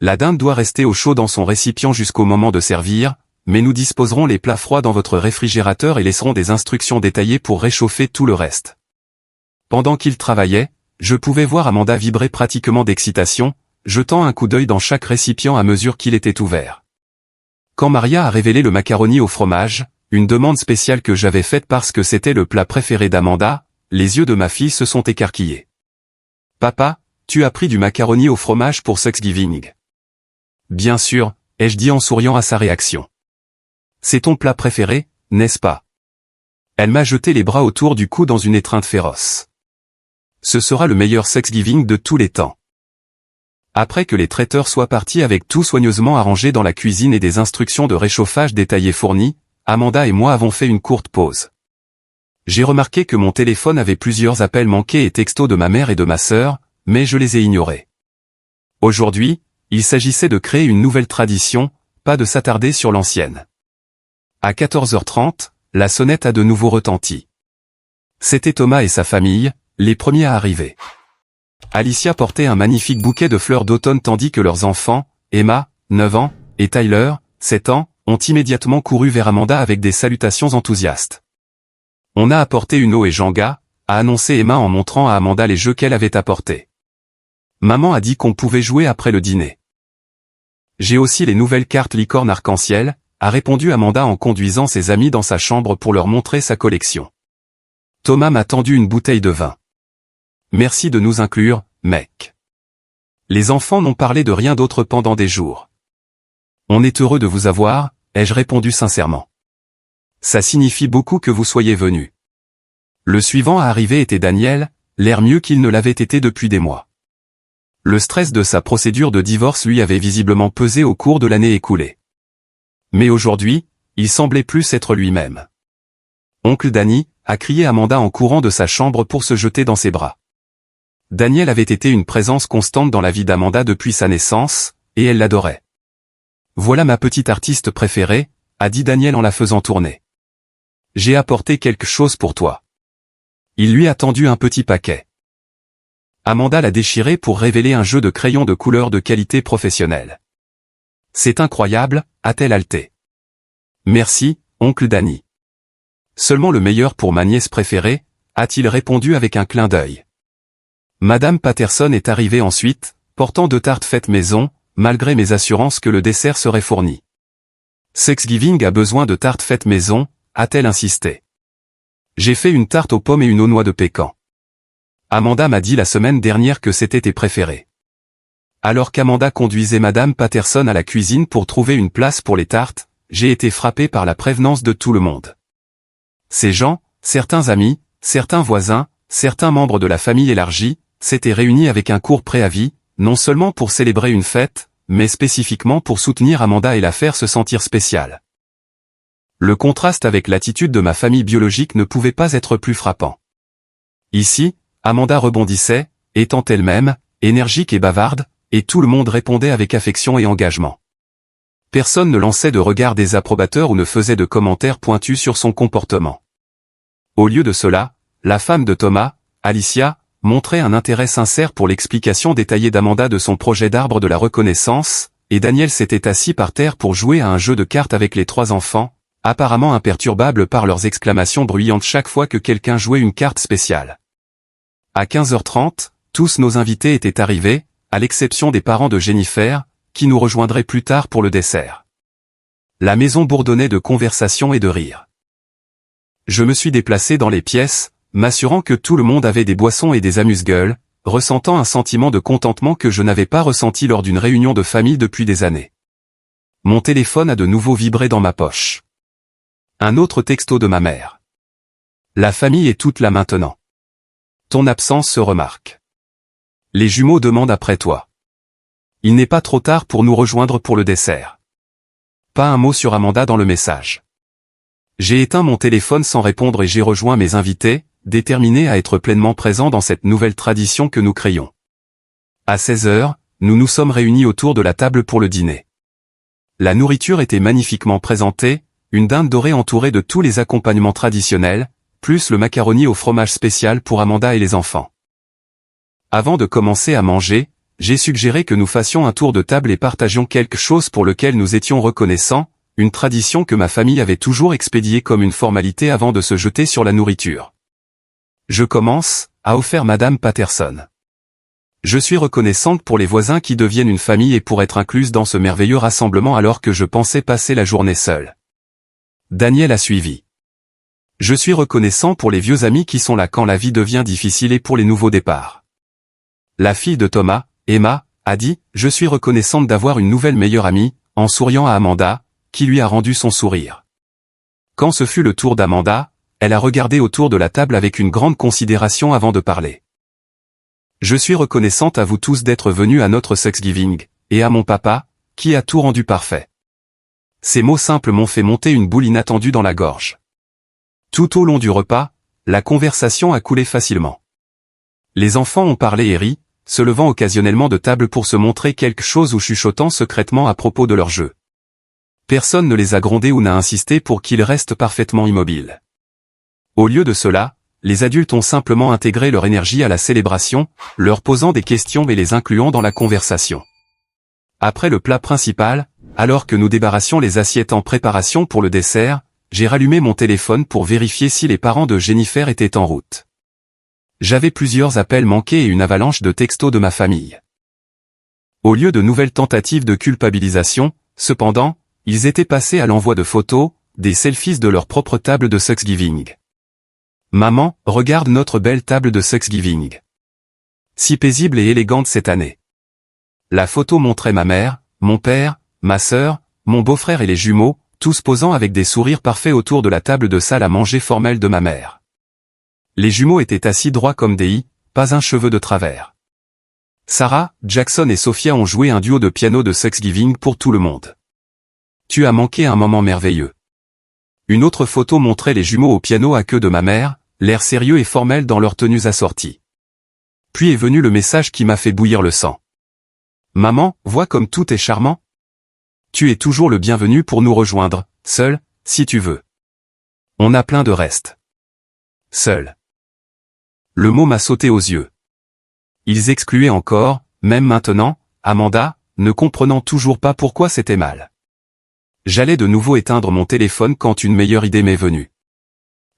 [SPEAKER 1] La dinde doit rester au chaud dans son récipient jusqu'au moment de servir, mais nous disposerons les plats froids dans votre réfrigérateur et laisserons des instructions détaillées pour réchauffer tout le reste. Pendant qu'il travaillait, je pouvais voir Amanda vibrer pratiquement d'excitation, jetant un coup d'œil dans chaque récipient à mesure qu'il était ouvert. Quand Maria a révélé le macaroni au fromage, une demande spéciale que j'avais faite parce que c'était le plat préféré d'Amanda, les yeux de ma fille se sont écarquillés. « Papa, tu as pris du macaroni au fromage pour Thanksgiving. » « Bien sûr, ai-je dit en souriant à sa réaction. « C'est ton plat préféré, n'est-ce pas ?» Elle m'a jeté les bras autour du cou dans une étreinte féroce. « Ce sera le meilleur Thanksgiving de tous les temps. » Après que les traiteurs soient partis avec tout soigneusement arrangé dans la cuisine et des instructions de réchauffage détaillées fournies, Amanda et moi avons fait une courte pause. J'ai remarqué que mon téléphone avait plusieurs appels manqués et textos de ma mère et de ma sœur, mais je les ai ignorés. Aujourd'hui, il s'agissait de créer une nouvelle tradition, pas de s'attarder sur l'ancienne. À 14h30, la sonnette a de nouveau retenti. C'étaient Thomas et sa famille, les premiers à arriver. Alicia portait un magnifique bouquet de fleurs d'automne tandis que leurs enfants, Emma, 9 ans, et Tyler, 7 ans, ont immédiatement couru vers Amanda avec des salutations enthousiastes. On a apporté une eau et Janga, a annoncé Emma en montrant à Amanda les jeux qu'elle avait apportés. Maman a dit qu'on pouvait jouer après le dîner. J'ai aussi les nouvelles cartes licorne arc-en-ciel, a répondu Amanda en conduisant ses amis dans sa chambre pour leur montrer sa collection. Thomas m'a tendu une bouteille de vin. Merci de nous inclure, mec. Les enfants n'ont parlé de rien d'autre pendant des jours. On est heureux de vous avoir, ai-je répondu sincèrement. Ça signifie beaucoup que vous soyez venus. Le suivant à arriver était Daniel, l'air mieux qu'il ne l'avait été depuis des mois. Le stress de sa procédure de divorce lui avait visiblement pesé au cours de l'année écoulée. Mais aujourd'hui, il semblait plus être lui-même. Oncle Danny, a crié Amanda en courant de sa chambre pour se jeter dans ses bras. Daniel avait été une présence constante dans la vie d'Amanda depuis sa naissance, et elle l'adorait. Voilà ma petite artiste préférée, a dit Daniel en la faisant tourner. J'ai apporté quelque chose pour toi. Il lui a tendu un petit paquet. Amanda l'a déchiré pour révéler un jeu de crayons de couleur de qualité professionnelle. C'est incroyable, a-t-elle haleté. Merci, oncle Danny. Seulement le meilleur pour ma nièce préférée, a-t-il répondu avec un clin d'œil. Madame Patterson est arrivée ensuite, portant 2 tartes faites maison, malgré mes assurances que le dessert serait fourni. Thanksgiving a besoin de tartes faites maison, a-t-elle insisté. J'ai fait une tarte aux pommes et une aux noix de pécan. Amanda m'a dit la semaine dernière que c'était tes préférés. Alors qu'Amanda conduisait Madame Patterson à la cuisine pour trouver une place pour les tartes, j'ai été frappé par la prévenance de tout le monde. Ces gens, certains amis, certains voisins, certains membres de la famille élargie, s'étaient réunis avec un court préavis, non seulement pour célébrer une fête, mais spécifiquement pour soutenir Amanda et la faire se sentir spéciale. Le contraste avec l'attitude de ma famille biologique ne pouvait pas être plus frappant. Ici, Amanda rebondissait, étant elle-même, énergique et bavarde, et tout le monde répondait avec affection et engagement. Personne ne lançait de regards désapprobateurs ou ne faisait de commentaires pointus sur son comportement. Au lieu de cela, la femme de Thomas, Alicia, montrait un intérêt sincère pour l'explication détaillée d'Amanda de son projet d'arbre de la reconnaissance, et Daniel s'était assis par terre pour jouer à un jeu de cartes avec les 3 enfants, apparemment imperturbables par leurs exclamations bruyantes chaque fois que quelqu'un jouait une carte spéciale. À 15h30, tous nos invités étaient arrivés, à l'exception des parents de Jennifer, qui nous rejoindraient plus tard pour le dessert. La maison bourdonnait de conversation et de rires. Je me suis déplacé dans les pièces, m'assurant que tout le monde avait des boissons et des amuse-gueules, ressentant un sentiment de contentement que je n'avais pas ressenti lors d'une réunion de famille depuis des années. Mon téléphone a de nouveau vibré dans ma poche. Un autre texto de ma mère. La famille est toute là maintenant. Ton absence se remarque. Les jumeaux demandent après toi. Il n'est pas trop tard pour nous rejoindre pour le dessert. Pas un mot sur Amanda dans le message. J'ai éteint mon téléphone sans répondre et j'ai rejoint mes invités, déterminés à être pleinement présents dans cette nouvelle tradition que nous créons. À 16h, nous nous sommes réunis autour de la table pour le dîner. La nourriture était magnifiquement présentée, une dinde dorée entourée de tous les accompagnements traditionnels, plus le macaroni au fromage spécial pour Amanda et les enfants. Avant de commencer à manger, j'ai suggéré que nous fassions un tour de table et partagions quelque chose pour lequel nous étions reconnaissants, une tradition que ma famille avait toujours expédiée comme une formalité avant de se jeter sur la nourriture. Je commence, a offert Madame Patterson. Je suis reconnaissante pour les voisins qui deviennent une famille et pour être incluse dans ce merveilleux rassemblement alors que je pensais passer la journée seule. Daniel a suivi. Je suis reconnaissant pour les vieux amis qui sont là quand la vie devient difficile et pour les nouveaux départs. La fille de Thomas, Emma, a dit « Je suis reconnaissante d'avoir une nouvelle meilleure amie », en souriant à Amanda, qui lui a rendu son sourire. Quand ce fut le tour d'Amanda, elle a regardé autour de la table avec une grande considération avant de parler. Je suis reconnaissante à vous tous d'être venus à notre Thanksgiving, et à mon papa, qui a tout rendu parfait. Ces mots simples m'ont fait monter une boule inattendue dans la gorge. Tout au long du repas, la conversation a coulé facilement. Les enfants ont parlé et ri, se levant occasionnellement de table pour se montrer quelque chose ou chuchotant secrètement à propos de leur jeu. Personne ne les a grondés ou n'a insisté pour qu'ils restent parfaitement immobiles. Au lieu de cela, les adultes ont simplement intégré leur énergie à la célébration, leur posant des questions et les incluant dans la conversation. Après le plat principal, alors que nous débarrassions les assiettes en préparation pour le dessert, j'ai rallumé mon téléphone pour vérifier si les parents de Jennifer étaient en route. J'avais plusieurs appels manqués et une avalanche de textos de ma famille. Au lieu de nouvelles tentatives de culpabilisation, cependant, ils étaient passés à l'envoi de photos, des selfies de leur propre table de Thanksgiving. Maman, regarde notre belle table de Thanksgiving. Si paisible et élégante cette année. La photo montrait ma mère, mon père, ma sœur, mon beau-frère et les jumeaux, tous posant avec des sourires parfaits autour de la table de salle à manger formelle de ma mère. Les jumeaux étaient assis droits comme des i, pas un cheveu de travers. Sarah, Jackson et Sophia ont joué un duo de piano de Thanksgiving pour tout le monde. Tu as manqué un moment merveilleux. Une autre photo montrait les jumeaux au piano à queue de ma mère, l'air sérieux et formel dans leurs tenues assorties. Puis est venu le message qui m'a fait bouillir le sang. Maman, vois comme tout est charmant. Tu es toujours le bienvenu pour nous rejoindre, seul, si tu veux. On a plein de restes. Seul. Le mot m'a sauté aux yeux. Ils excluaient encore, même maintenant, Amanda, ne comprenant toujours pas pourquoi c'était mal. J'allais de nouveau éteindre mon téléphone quand une meilleure idée m'est venue.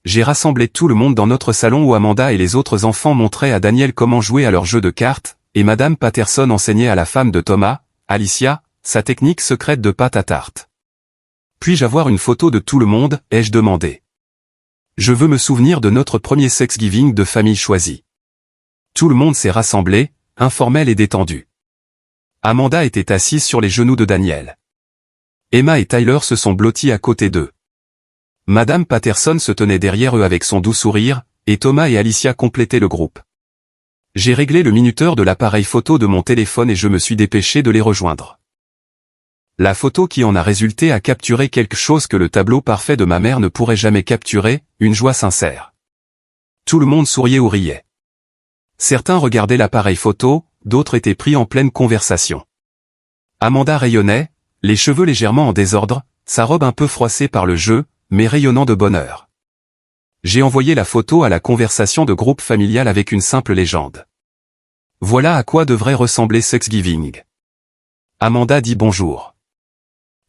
[SPEAKER 1] J'ai rassemblé tout le monde dans notre salon où Amanda et les autres enfants montraient à Daniel comment jouer à leur jeu de cartes, et Madame Patterson enseignait à la femme de Thomas, Alicia, sa technique secrète de pâte à tarte. Puis-je avoir une photo de tout le monde, ai-je demandé. Je veux me souvenir de notre premier Thanksgiving de famille choisie. Tout le monde s'est rassemblé, informel et détendu. Amanda était assise sur les genoux de Daniel. Emma et Tyler se sont blottis à côté d'eux. Madame Patterson se tenait derrière eux avec son doux sourire, et Thomas et Alicia complétaient le groupe. J'ai réglé le minuteur de l'appareil photo de mon téléphone et je me suis dépêché de les rejoindre. La photo qui en a résulté a capturé quelque chose que le tableau parfait de ma mère ne pourrait jamais capturer, une joie sincère. Tout le monde souriait ou riait. Certains regardaient l'appareil photo, d'autres étaient pris en pleine conversation. Amanda rayonnait, les cheveux légèrement en désordre, sa robe un peu froissée par le jeu, mais rayonnant de bonheur. J'ai envoyé la photo à la conversation de groupe familial avec une simple légende. Voilà à quoi devrait ressembler Thanksgiving. Amanda dit bonjour.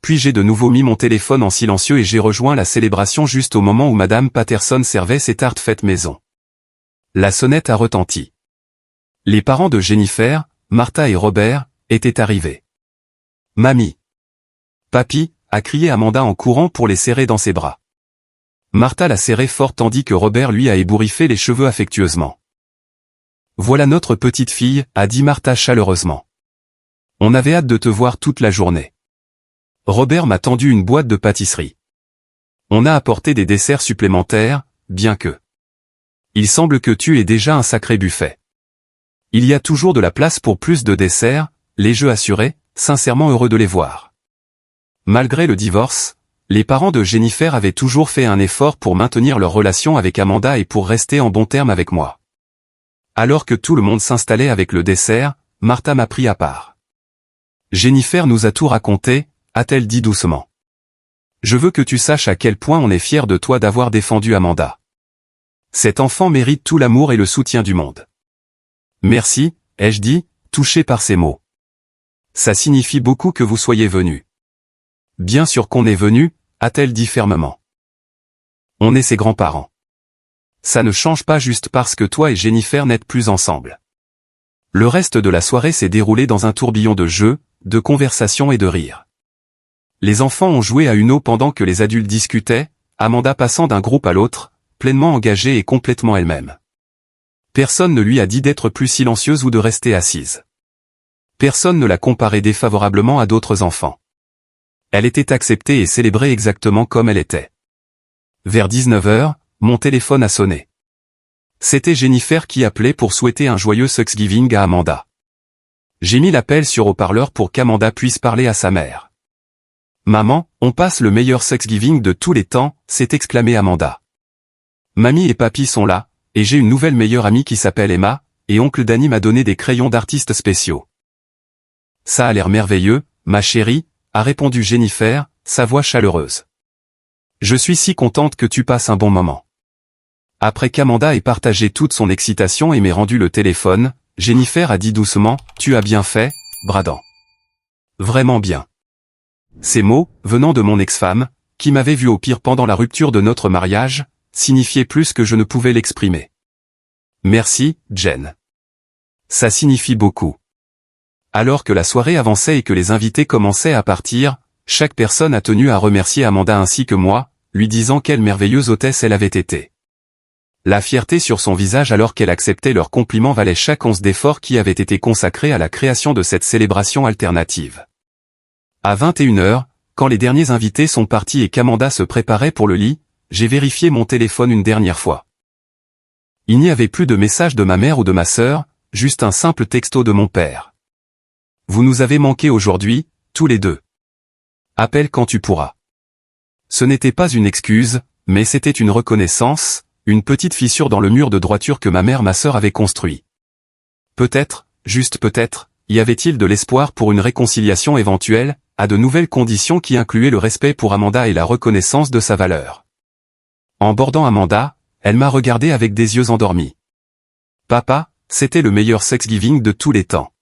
[SPEAKER 1] Puis j'ai de nouveau mis mon téléphone en silencieux et j'ai rejoint la célébration juste au moment où Madame Patterson servait ses tartes faites maison. La sonnette a retenti. Les parents de Jennifer, Martha et Robert, étaient arrivés. Mamie. Papy, a crié Amanda en courant pour les serrer dans ses bras. Martha l'a serré fort tandis que Robert lui a ébouriffé les cheveux affectueusement. Voilà notre petite fille, a dit Martha chaleureusement. On avait hâte de te voir toute la journée. Robert m'a tendu une boîte de pâtisserie. On a apporté des desserts supplémentaires, bien que. Il semble que tu aies déjà un sacré buffet. Il y a toujours de la place pour plus de desserts, les jeux assurés, sincèrement heureux de les voir. Malgré le divorce, les parents de Jennifer avaient toujours fait un effort pour maintenir leur relation avec Amanda et pour rester en bons termes avec moi. Alors que tout le monde s'installait avec le dessert, Martha m'a pris à part. Jennifer nous a tout raconté, a-t-elle dit doucement. Je veux que tu saches à quel point on est fiers de toi d'avoir défendu Amanda. Cet enfant mérite tout l'amour et le soutien du monde. Merci, ai-je dit, touché par ces mots. Ça signifie beaucoup que vous soyez venu. Bien sûr qu'on est venu, a-t-elle dit fermement. On est ses grands-parents. Ça ne change pas juste parce que toi et Jennifer n'êtes plus ensemble. Le reste de la soirée s'est déroulé dans un tourbillon de jeux, de conversations et de rires. Les enfants ont joué à Uno pendant que les adultes discutaient, Amanda passant d'un groupe à l'autre, pleinement engagée et complètement elle-même. Personne ne lui a dit d'être plus silencieuse ou de rester assise. Personne ne l'a comparée défavorablement à d'autres enfants. Elle était acceptée et célébrée exactement comme elle était. Vers 19h, mon téléphone a sonné. C'était Jennifer qui appelait pour souhaiter un joyeux Thanksgiving à Amanda. J'ai mis l'appel sur haut-parleur pour qu'Amanda puisse parler à sa mère. « Maman, on passe le meilleur Thanksgiving de tous les temps », s'est exclamée Amanda. Mamie et papy sont là, et j'ai une nouvelle meilleure amie qui s'appelle Emma, et oncle Danny m'a donné des crayons d'artistes spéciaux. Ça a l'air merveilleux, ma chérie, a répondu Jennifer, sa voix chaleureuse. Je suis si contente que tu passes un bon moment. Après qu'Amanda ait partagé toute son excitation et m'ait rendu le téléphone, Jennifer a dit doucement, tu as bien fait, Bradan. Vraiment bien. Ces mots, venant de mon ex-femme, qui m'avait vu au pire pendant la rupture de notre mariage, signifiaient plus que je ne pouvais l'exprimer. Merci, Jen. Ça signifie beaucoup. Alors que la soirée avançait et que les invités commençaient à partir, chaque personne a tenu à remercier Amanda ainsi que moi, lui disant quelle merveilleuse hôtesse elle avait été. La fierté sur son visage alors qu'elle acceptait leurs compliments valait chaque once d'effort qui avait été consacré à la création de cette célébration alternative. À 21h, quand les derniers invités sont partis et qu'Amanda se préparait pour le lit, j'ai vérifié mon téléphone une dernière fois. Il n'y avait plus de message de ma mère ou de ma sœur, juste un simple texto de mon père. Vous nous avez manqué aujourd'hui, tous les deux. Appelle quand tu pourras. Ce n'était pas une excuse, mais c'était une reconnaissance, une petite fissure dans le mur de droiture que ma sœur avait construit. Peut-être, juste peut-être, y avait-il de l'espoir pour une réconciliation éventuelle, à de nouvelles conditions qui incluaient le respect pour Amanda et la reconnaissance de sa valeur. En bordant Amanda, elle m'a regardé avec des yeux endormis. Papa, c'était le meilleur Thanksgiving de tous les temps.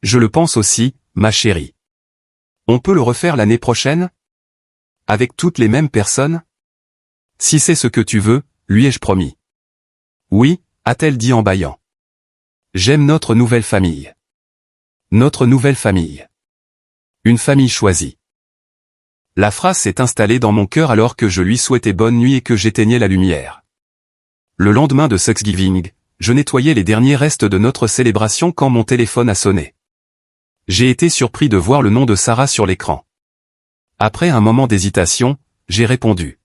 [SPEAKER 1] Je le pense aussi, ma chérie. On peut le refaire l'année prochaine? Avec toutes les mêmes personnes? Si c'est ce que tu veux, lui ai-je promis. Oui, a-t-elle dit en bâillant. J'aime notre nouvelle famille. Notre nouvelle famille. Une famille choisie. La phrase s'est installée dans mon cœur alors que je lui souhaitais bonne nuit et que j'éteignais la lumière. Le lendemain de Thanksgiving, je nettoyais les derniers restes de notre célébration quand mon téléphone a sonné. J'ai été surpris de voir le nom de Sarah sur l'écran. Après un moment d'hésitation, j'ai répondu.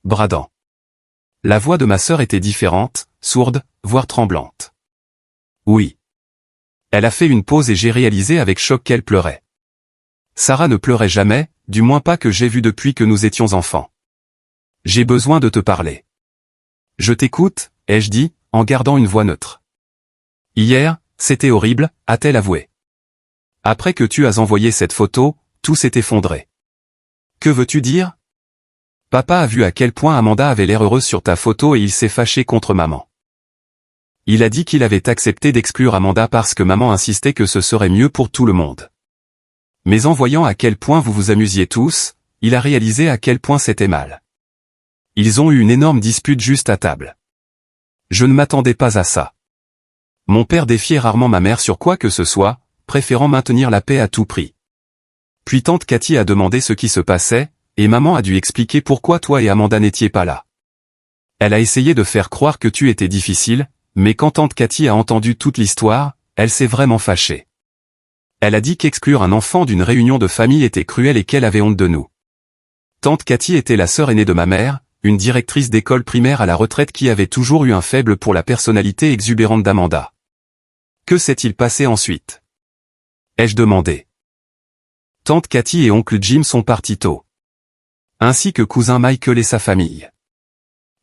[SPEAKER 1] Bradan. La voix de ma sœur était différente, sourde, voire tremblante. Oui. Elle a fait une pause et j'ai réalisé avec choc qu'elle pleurait. Sarah ne pleurait jamais, du moins pas que j'ai vu depuis que nous étions enfants. J'ai besoin de te parler. Je t'écoute, ai-je dit, en gardant une voix neutre. Hier, c'était horrible, a-t-elle avoué. Après que tu as envoyé cette photo, tout s'est effondré. Que veux-tu dire? Papa a vu à quel point Amanda avait l'air heureuse sur ta photo et il s'est fâché contre maman. Il a dit qu'il avait accepté d'exclure Amanda parce que maman insistait que ce serait mieux pour tout le monde. Mais en voyant à quel point vous vous amusiez tous, il a réalisé à quel point c'était mal. Ils ont eu une énorme dispute juste à table. Je ne m'attendais pas à ça. Mon père défiait rarement ma mère sur quoi que ce soit, préférant maintenir la paix à tout prix. Puis tante Cathy a demandé ce qui se passait, et maman a dû expliquer pourquoi toi et Amanda n'étiez pas là. Elle a essayé de faire croire que tu étais difficile, mais quand tante Cathy a entendu toute l'histoire, elle s'est vraiment fâchée. Elle a dit qu'exclure un enfant d'une réunion de famille était cruel et qu'elle avait honte de nous. Tante Cathy était la sœur aînée de ma mère, une directrice d'école primaire à la retraite qui avait toujours eu un faible pour la personnalité exubérante d'Amanda. Que s'est-il passé ensuite? Ai-je demandé. Tante Cathy et oncle Jim sont partis tôt. Ainsi que cousin Michael et sa famille.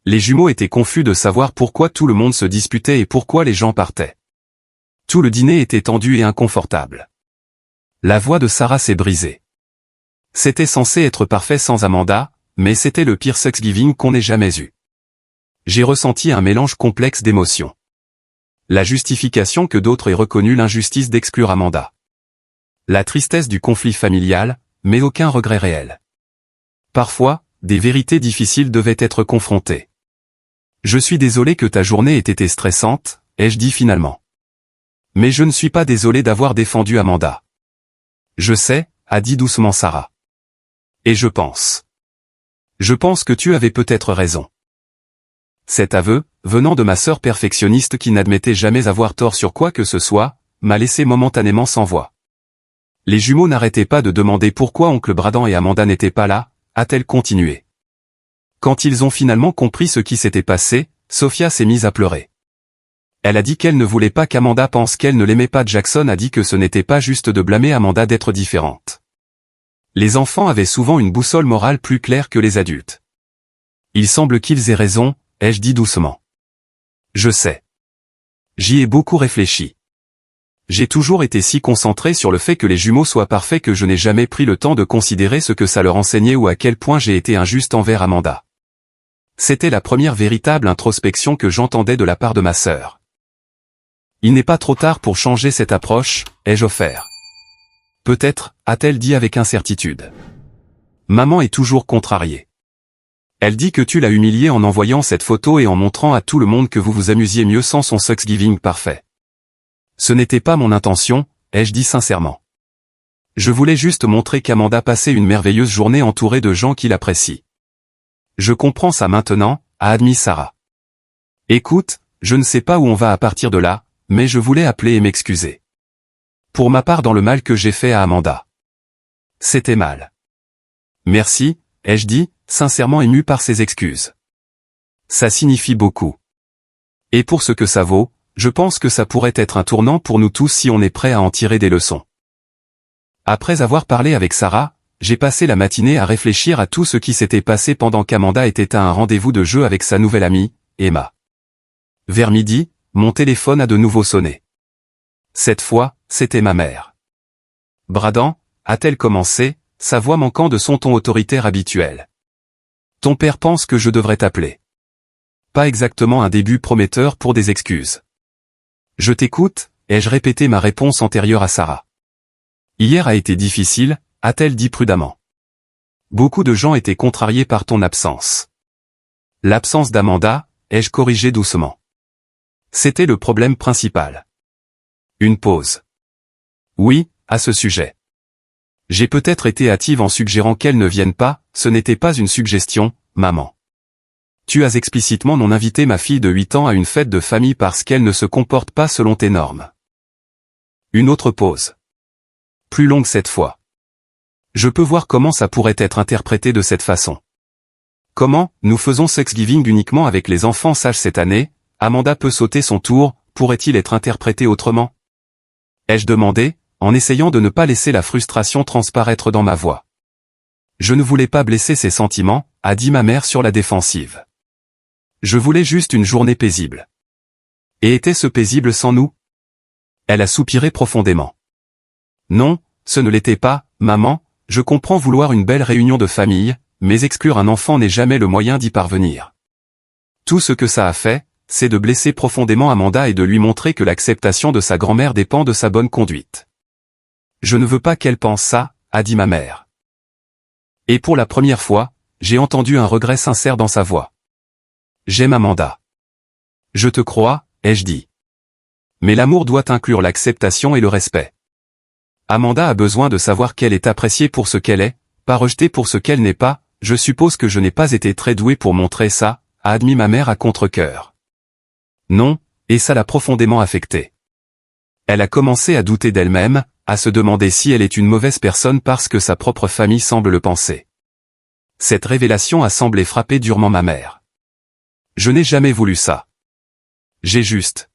[SPEAKER 1] Les jumeaux étaient confus de savoir pourquoi tout le monde se disputait et pourquoi les gens partaient. Tout le dîner était tendu et inconfortable. La voix de Sarah s'est brisée. C'était censé être parfait sans Amanda, mais c'était le pire Thanksgiving qu'on ait jamais eu. J'ai ressenti un mélange complexe d'émotions. La justification que d'autres aient reconnu l'injustice d'exclure Amanda. La tristesse du conflit familial, mais aucun regret réel. Parfois, des vérités difficiles devaient être confrontées. Je suis désolé que ta journée ait été stressante, ai-je dit finalement. Mais je ne suis pas désolé d'avoir défendu Amanda. Je sais, a dit doucement Sarah. Et je pense. Je pense que tu avais peut-être raison. Cet aveu, venant de ma sœur perfectionniste qui n'admettait jamais avoir tort sur quoi que ce soit, m'a laissé momentanément sans voix. Les jumeaux n'arrêtaient pas de demander pourquoi oncle Bradan et Amanda n'étaient pas là, a-t-elle continué. Quand ils ont finalement compris ce qui s'était passé, Sophia s'est mise à pleurer. Elle a dit qu'elle ne voulait pas qu'Amanda pense qu'elle ne l'aimait pas. Jackson a dit que ce n'était pas juste de blâmer Amanda d'être différente. Les enfants avaient souvent une boussole morale plus claire que les adultes. Il semble qu'ils aient raison, ai-je dit doucement. Je sais. J'y ai beaucoup réfléchi. J'ai toujours été si concentré sur le fait que les jumeaux soient parfaits que je n'ai jamais pris le temps de considérer ce que ça leur enseignait ou à quel point j'ai été injuste envers Amanda. C'était la première véritable introspection que j'entendais de la part de ma sœur. Il n'est pas trop tard pour changer cette approche, ai-je offert. Peut-être, a-t-elle dit avec incertitude. Maman est toujours contrariée. Elle dit que tu l'as humiliée en envoyant cette photo et en montrant à tout le monde que vous vous amusiez mieux sans son Thanksgiving parfait. Ce n'était pas mon intention, ai-je dit sincèrement. Je voulais juste montrer qu'Amanda passait une merveilleuse journée entourée de gens qui l'apprécient. Je comprends ça maintenant, a admis Sarah. Écoute, je ne sais pas où on va à partir de là, mais je voulais appeler et m'excuser. Pour ma part dans le mal que j'ai fait à Amanda. C'était mal. Merci, ai-je dit, sincèrement ému par ses excuses. Ça signifie beaucoup. Et pour ce que ça vaut, je pense que ça pourrait être un tournant pour nous tous si on est prêt à en tirer des leçons. Après avoir parlé avec Sarah, j'ai passé la matinée à réfléchir à tout ce qui s'était passé pendant qu'Amanda était à un rendez-vous de jeu avec sa nouvelle amie, Emma. Vers midi, mon téléphone a de nouveau sonné. Cette fois, c'était ma mère. Bradan, a-t-elle commencé, sa voix manquant de son ton autoritaire habituel. Ton père pense que je devrais t'appeler. Pas exactement un début prometteur pour des excuses. Je t'écoute, ai-je répété ma réponse antérieure à Sarah. Hier a été difficile, a-t-elle dit prudemment. Beaucoup de gens étaient contrariés par ton absence. L'absence d'Amanda, ai-je corrigé doucement. C'était le problème principal. Une pause. Oui, à ce sujet. J'ai peut-être été hâtive en suggérant qu'elle ne vienne pas, ce n'était pas une suggestion, maman. Tu as explicitement non invité ma fille de 8 ans à une fête de famille parce qu'elle ne se comporte pas selon tes normes. Une autre pause. Plus longue cette fois. Je peux voir comment ça pourrait être interprété de cette façon. Comment, nous faisons Thanksgiving uniquement avec les enfants sages cette année, Amanda peut sauter son tour, pourrait-il être interprété autrement? Ai-je demandé, en essayant de ne pas laisser la frustration transparaître dans ma voix. Je ne voulais pas blesser ses sentiments, a dit ma mère sur la défensive. Je voulais juste une journée paisible. Et était-ce paisible sans nous? Elle a soupiré profondément. Non, ce ne l'était pas, maman, je comprends vouloir une belle réunion de famille, mais exclure un enfant n'est jamais le moyen d'y parvenir. Tout ce que ça a fait, c'est de blesser profondément Amanda et de lui montrer que l'acceptation de sa grand-mère dépend de sa bonne conduite. Je ne veux pas qu'elle pense ça, a dit ma mère. Et pour la première fois, j'ai entendu un regret sincère dans sa voix. J'aime Amanda. Je te crois, ai-je dit. Mais l'amour doit inclure l'acceptation et le respect. Amanda a besoin de savoir qu'elle est appréciée pour ce qu'elle est, pas rejetée pour ce qu'elle n'est pas, je suppose que je n'ai pas été très doué pour montrer ça, a admis ma mère à contre-cœur. Non, et ça l'a profondément affectée. Elle a commencé à douter d'elle-même, à se demander si elle est une mauvaise personne parce que sa propre famille semble le penser. Cette révélation a semblé frapper durement ma mère. Je n'ai jamais voulu ça. J'ai juste.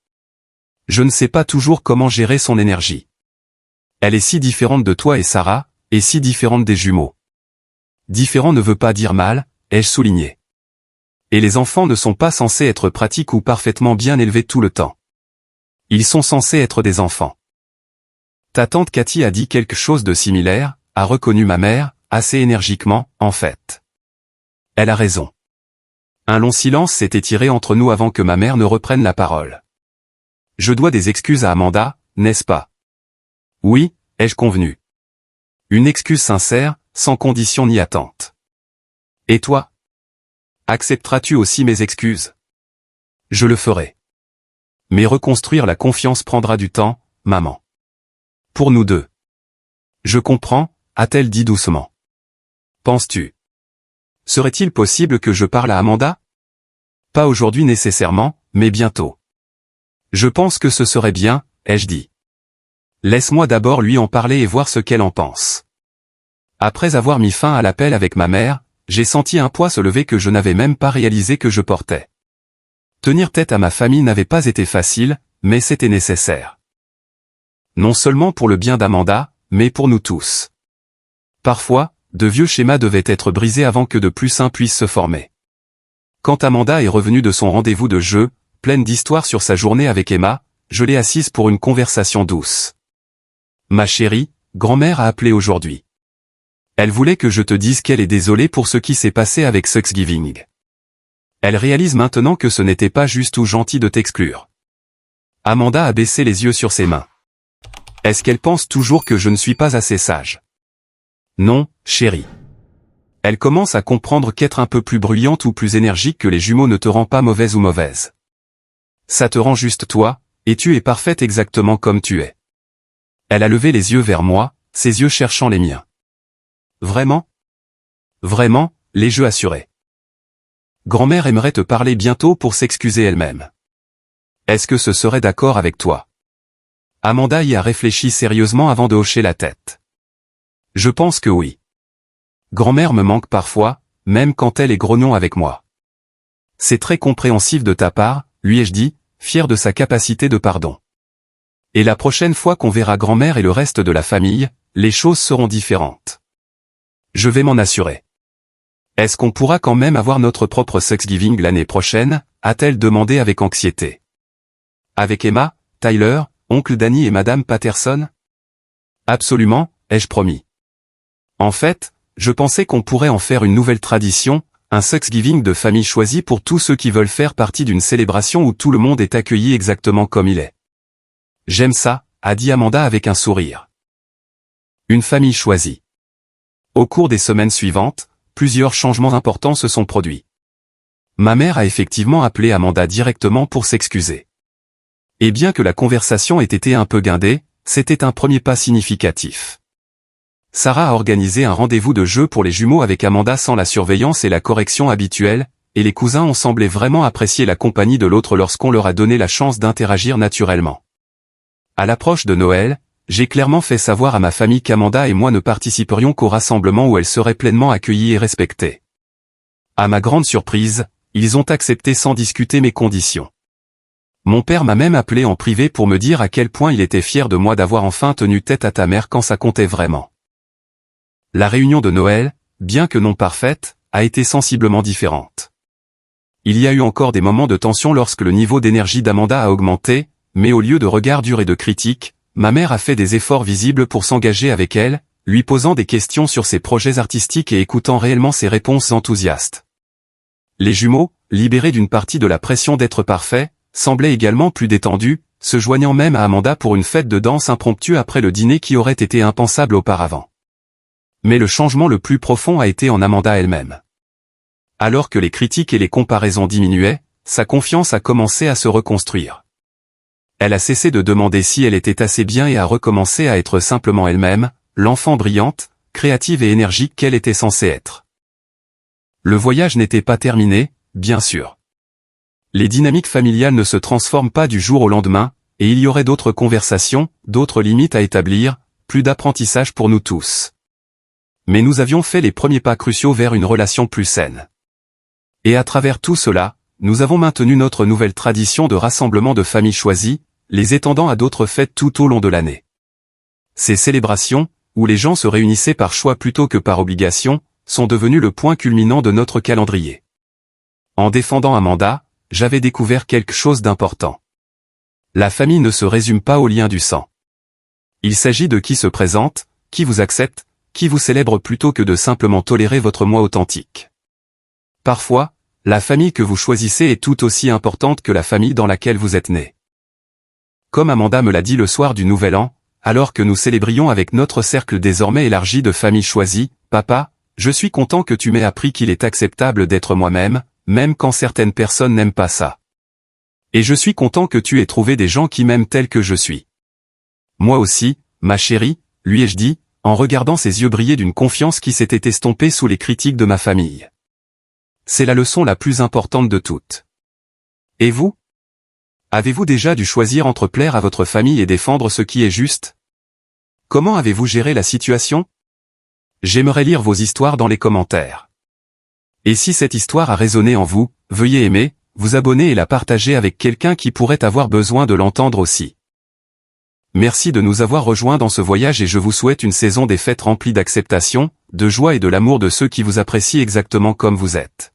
[SPEAKER 1] Je ne sais pas toujours comment gérer son énergie. Elle est si différente de toi et Sarah, et si différente des jumeaux. Différent ne veut pas dire mal, ai-je souligné. Et les enfants ne sont pas censés être pratiques ou parfaitement bien élevés tout le temps. Ils sont censés être des enfants. Ta tante Cathy a dit quelque chose de similaire, a reconnu ma mère, assez énergiquement, en fait. Elle a raison. Un long silence s'est étiré entre nous avant que ma mère ne reprenne la parole. Je dois des excuses à Amanda, n'est-ce pas? Oui, ai-je convenu. Une excuse sincère, sans condition ni attente. Et toi? Accepteras-tu aussi mes excuses? Je le ferai. Mais reconstruire la confiance prendra du temps, maman. Pour nous deux. Je comprends, a-t-elle dit doucement. Penses-tu? Serait-il possible que je parle à Amanda? Pas aujourd'hui nécessairement, mais bientôt. Je pense que ce serait bien, ai-je dit. Laisse-moi d'abord lui en parler et voir ce qu'elle en pense. Après avoir mis fin à l'appel avec ma mère, j'ai senti un poids se lever que je n'avais même pas réalisé que je portais. Tenir tête à ma famille n'avait pas été facile, mais c'était nécessaire. Non seulement pour le bien d'Amanda, mais pour nous tous. Parfois, de vieux schémas devaient être brisés avant que de plus sains puissent se former. Quand Amanda est revenue de son rendez-vous de jeu, pleine d'histoires sur sa journée avec Emma, je l'ai assise pour une conversation douce. Ma chérie, grand-mère a appelé aujourd'hui. Elle voulait que je te dise qu'elle est désolée pour ce qui s'est passé avec Thanksgiving. Elle réalise maintenant que ce n'était pas juste ou gentil de t'exclure. Amanda a baissé les yeux sur ses mains. Est-ce qu'elle pense toujours que je ne suis pas assez sage? Non, chérie. Elle commence à comprendre qu'être un peu plus bruyante ou plus énergique que les jumeaux ne te rend pas mauvaise ou mauvaise. Ça te rend juste toi, et tu es parfaite exactement comme tu es. Elle a levé les yeux vers moi, ses yeux cherchant les miens. Vraiment? Vraiment, les jeux assurés. Grand-mère aimerait te parler bientôt pour s'excuser elle-même. Est-ce que ce serait d'accord avec toi? Amanda y a réfléchi sérieusement avant de hocher la tête. Je pense que oui. Grand-mère me manque parfois, même quand elle est grognon avec moi. C'est très compréhensif de ta part, lui ai-je dit, fier de sa capacité de pardon. Et la prochaine fois qu'on verra grand-mère et le reste de la famille, les choses seront différentes. Je vais m'en assurer. Est-ce qu'on pourra quand même avoir notre propre Thanksgiving l'année prochaine? A-t-elle demandé avec anxiété. Avec Emma, Tyler, oncle Danny et Madame Patterson? Absolument, ai-je promis. En fait, je pensais qu'on pourrait en faire une nouvelle tradition, un Thanksgiving de famille choisie pour tous ceux qui veulent faire partie d'une célébration où tout le monde est accueilli exactement comme il est. J'aime ça, a dit Amanda avec un sourire. Une famille choisie. Au cours des semaines suivantes, plusieurs changements importants se sont produits. Ma mère a effectivement appelé Amanda directement pour s'excuser. Et bien que la conversation ait été un peu guindée, c'était un premier pas significatif. Sarah a organisé un rendez-vous de jeu pour les jumeaux avec Amanda sans la surveillance et la correction habituelle, et les cousins ont semblé vraiment apprécier la compagnie de l'autre lorsqu'on leur a donné la chance d'interagir naturellement. À l'approche de Noël, j'ai clairement fait savoir à ma famille qu'Amanda et moi ne participerions qu'au rassemblement où elle serait pleinement accueillie et respectée. À ma grande surprise, ils ont accepté sans discuter mes conditions. Mon père m'a même appelé en privé pour me dire à quel point il était fier de moi d'avoir enfin tenu tête à ta mère quand ça comptait vraiment. La réunion de Noël, bien que non parfaite, a été sensiblement différente. Il y a eu encore des moments de tension lorsque le niveau d'énergie d'Amanda a augmenté, mais au lieu de regards durs et de critiques, ma mère a fait des efforts visibles pour s'engager avec elle, lui posant des questions sur ses projets artistiques et écoutant réellement ses réponses enthousiastes. Les jumeaux, libérés d'une partie de la pression d'être parfaits, semblaient également plus détendus, se joignant même à Amanda pour une fête de danse impromptue après le dîner qui aurait été impensable auparavant. Mais le changement le plus profond a été en Amanda elle-même. Alors que les critiques et les comparaisons diminuaient, sa confiance a commencé à se reconstruire. Elle a cessé de demander si elle était assez bien et a recommencé à être simplement elle-même, l'enfant brillante, créative et énergique qu'elle était censée être. Le voyage n'était pas terminé, bien sûr. Les dynamiques familiales ne se transforment pas du jour au lendemain, et il y aurait d'autres conversations, d'autres limites à établir, plus d'apprentissage pour nous tous. Mais nous avions fait les premiers pas cruciaux vers une relation plus saine. Et à travers tout cela, nous avons maintenu notre nouvelle tradition de rassemblement de familles choisies, les étendant à d'autres fêtes tout au long de l'année. Ces célébrations, où les gens se réunissaient par choix plutôt que par obligation, sont devenues le point culminant de notre calendrier. En défendant Amanda, j'avais découvert quelque chose d'important. La famille ne se résume pas au lien du sang. Il s'agit de qui se présente, qui vous accepte, qui vous célèbre plutôt que de simplement tolérer votre moi authentique. Parfois, la famille que vous choisissez est tout aussi importante que la famille dans laquelle vous êtes né. Comme Amanda me l'a dit le soir du Nouvel An, alors que nous célébrions avec notre cercle désormais élargi de familles choisies, « Papa, je suis content que tu m'aies appris qu'il est acceptable d'être moi-même, même quand certaines personnes n'aiment pas ça. Et je suis content que tu aies trouvé des gens qui m'aiment tel que je suis. » Moi aussi, ma chérie, lui ai-je dit, en regardant ses yeux briller d'une confiance qui s'était estompée sous les critiques de ma famille. C'est la leçon la plus importante de toutes. Et vous? Avez-vous déjà dû choisir entre plaire à votre famille et défendre ce qui est juste? Comment avez-vous géré la situation? J'aimerais lire vos histoires dans les commentaires. Et si cette histoire a résonné en vous, veuillez aimer, vous abonner et la partager avec quelqu'un qui pourrait avoir besoin de l'entendre aussi. Merci de nous avoir rejoints dans ce voyage et je vous souhaite une saison des fêtes remplie d'acceptation, de joie et de l'amour de ceux qui vous apprécient exactement comme vous êtes.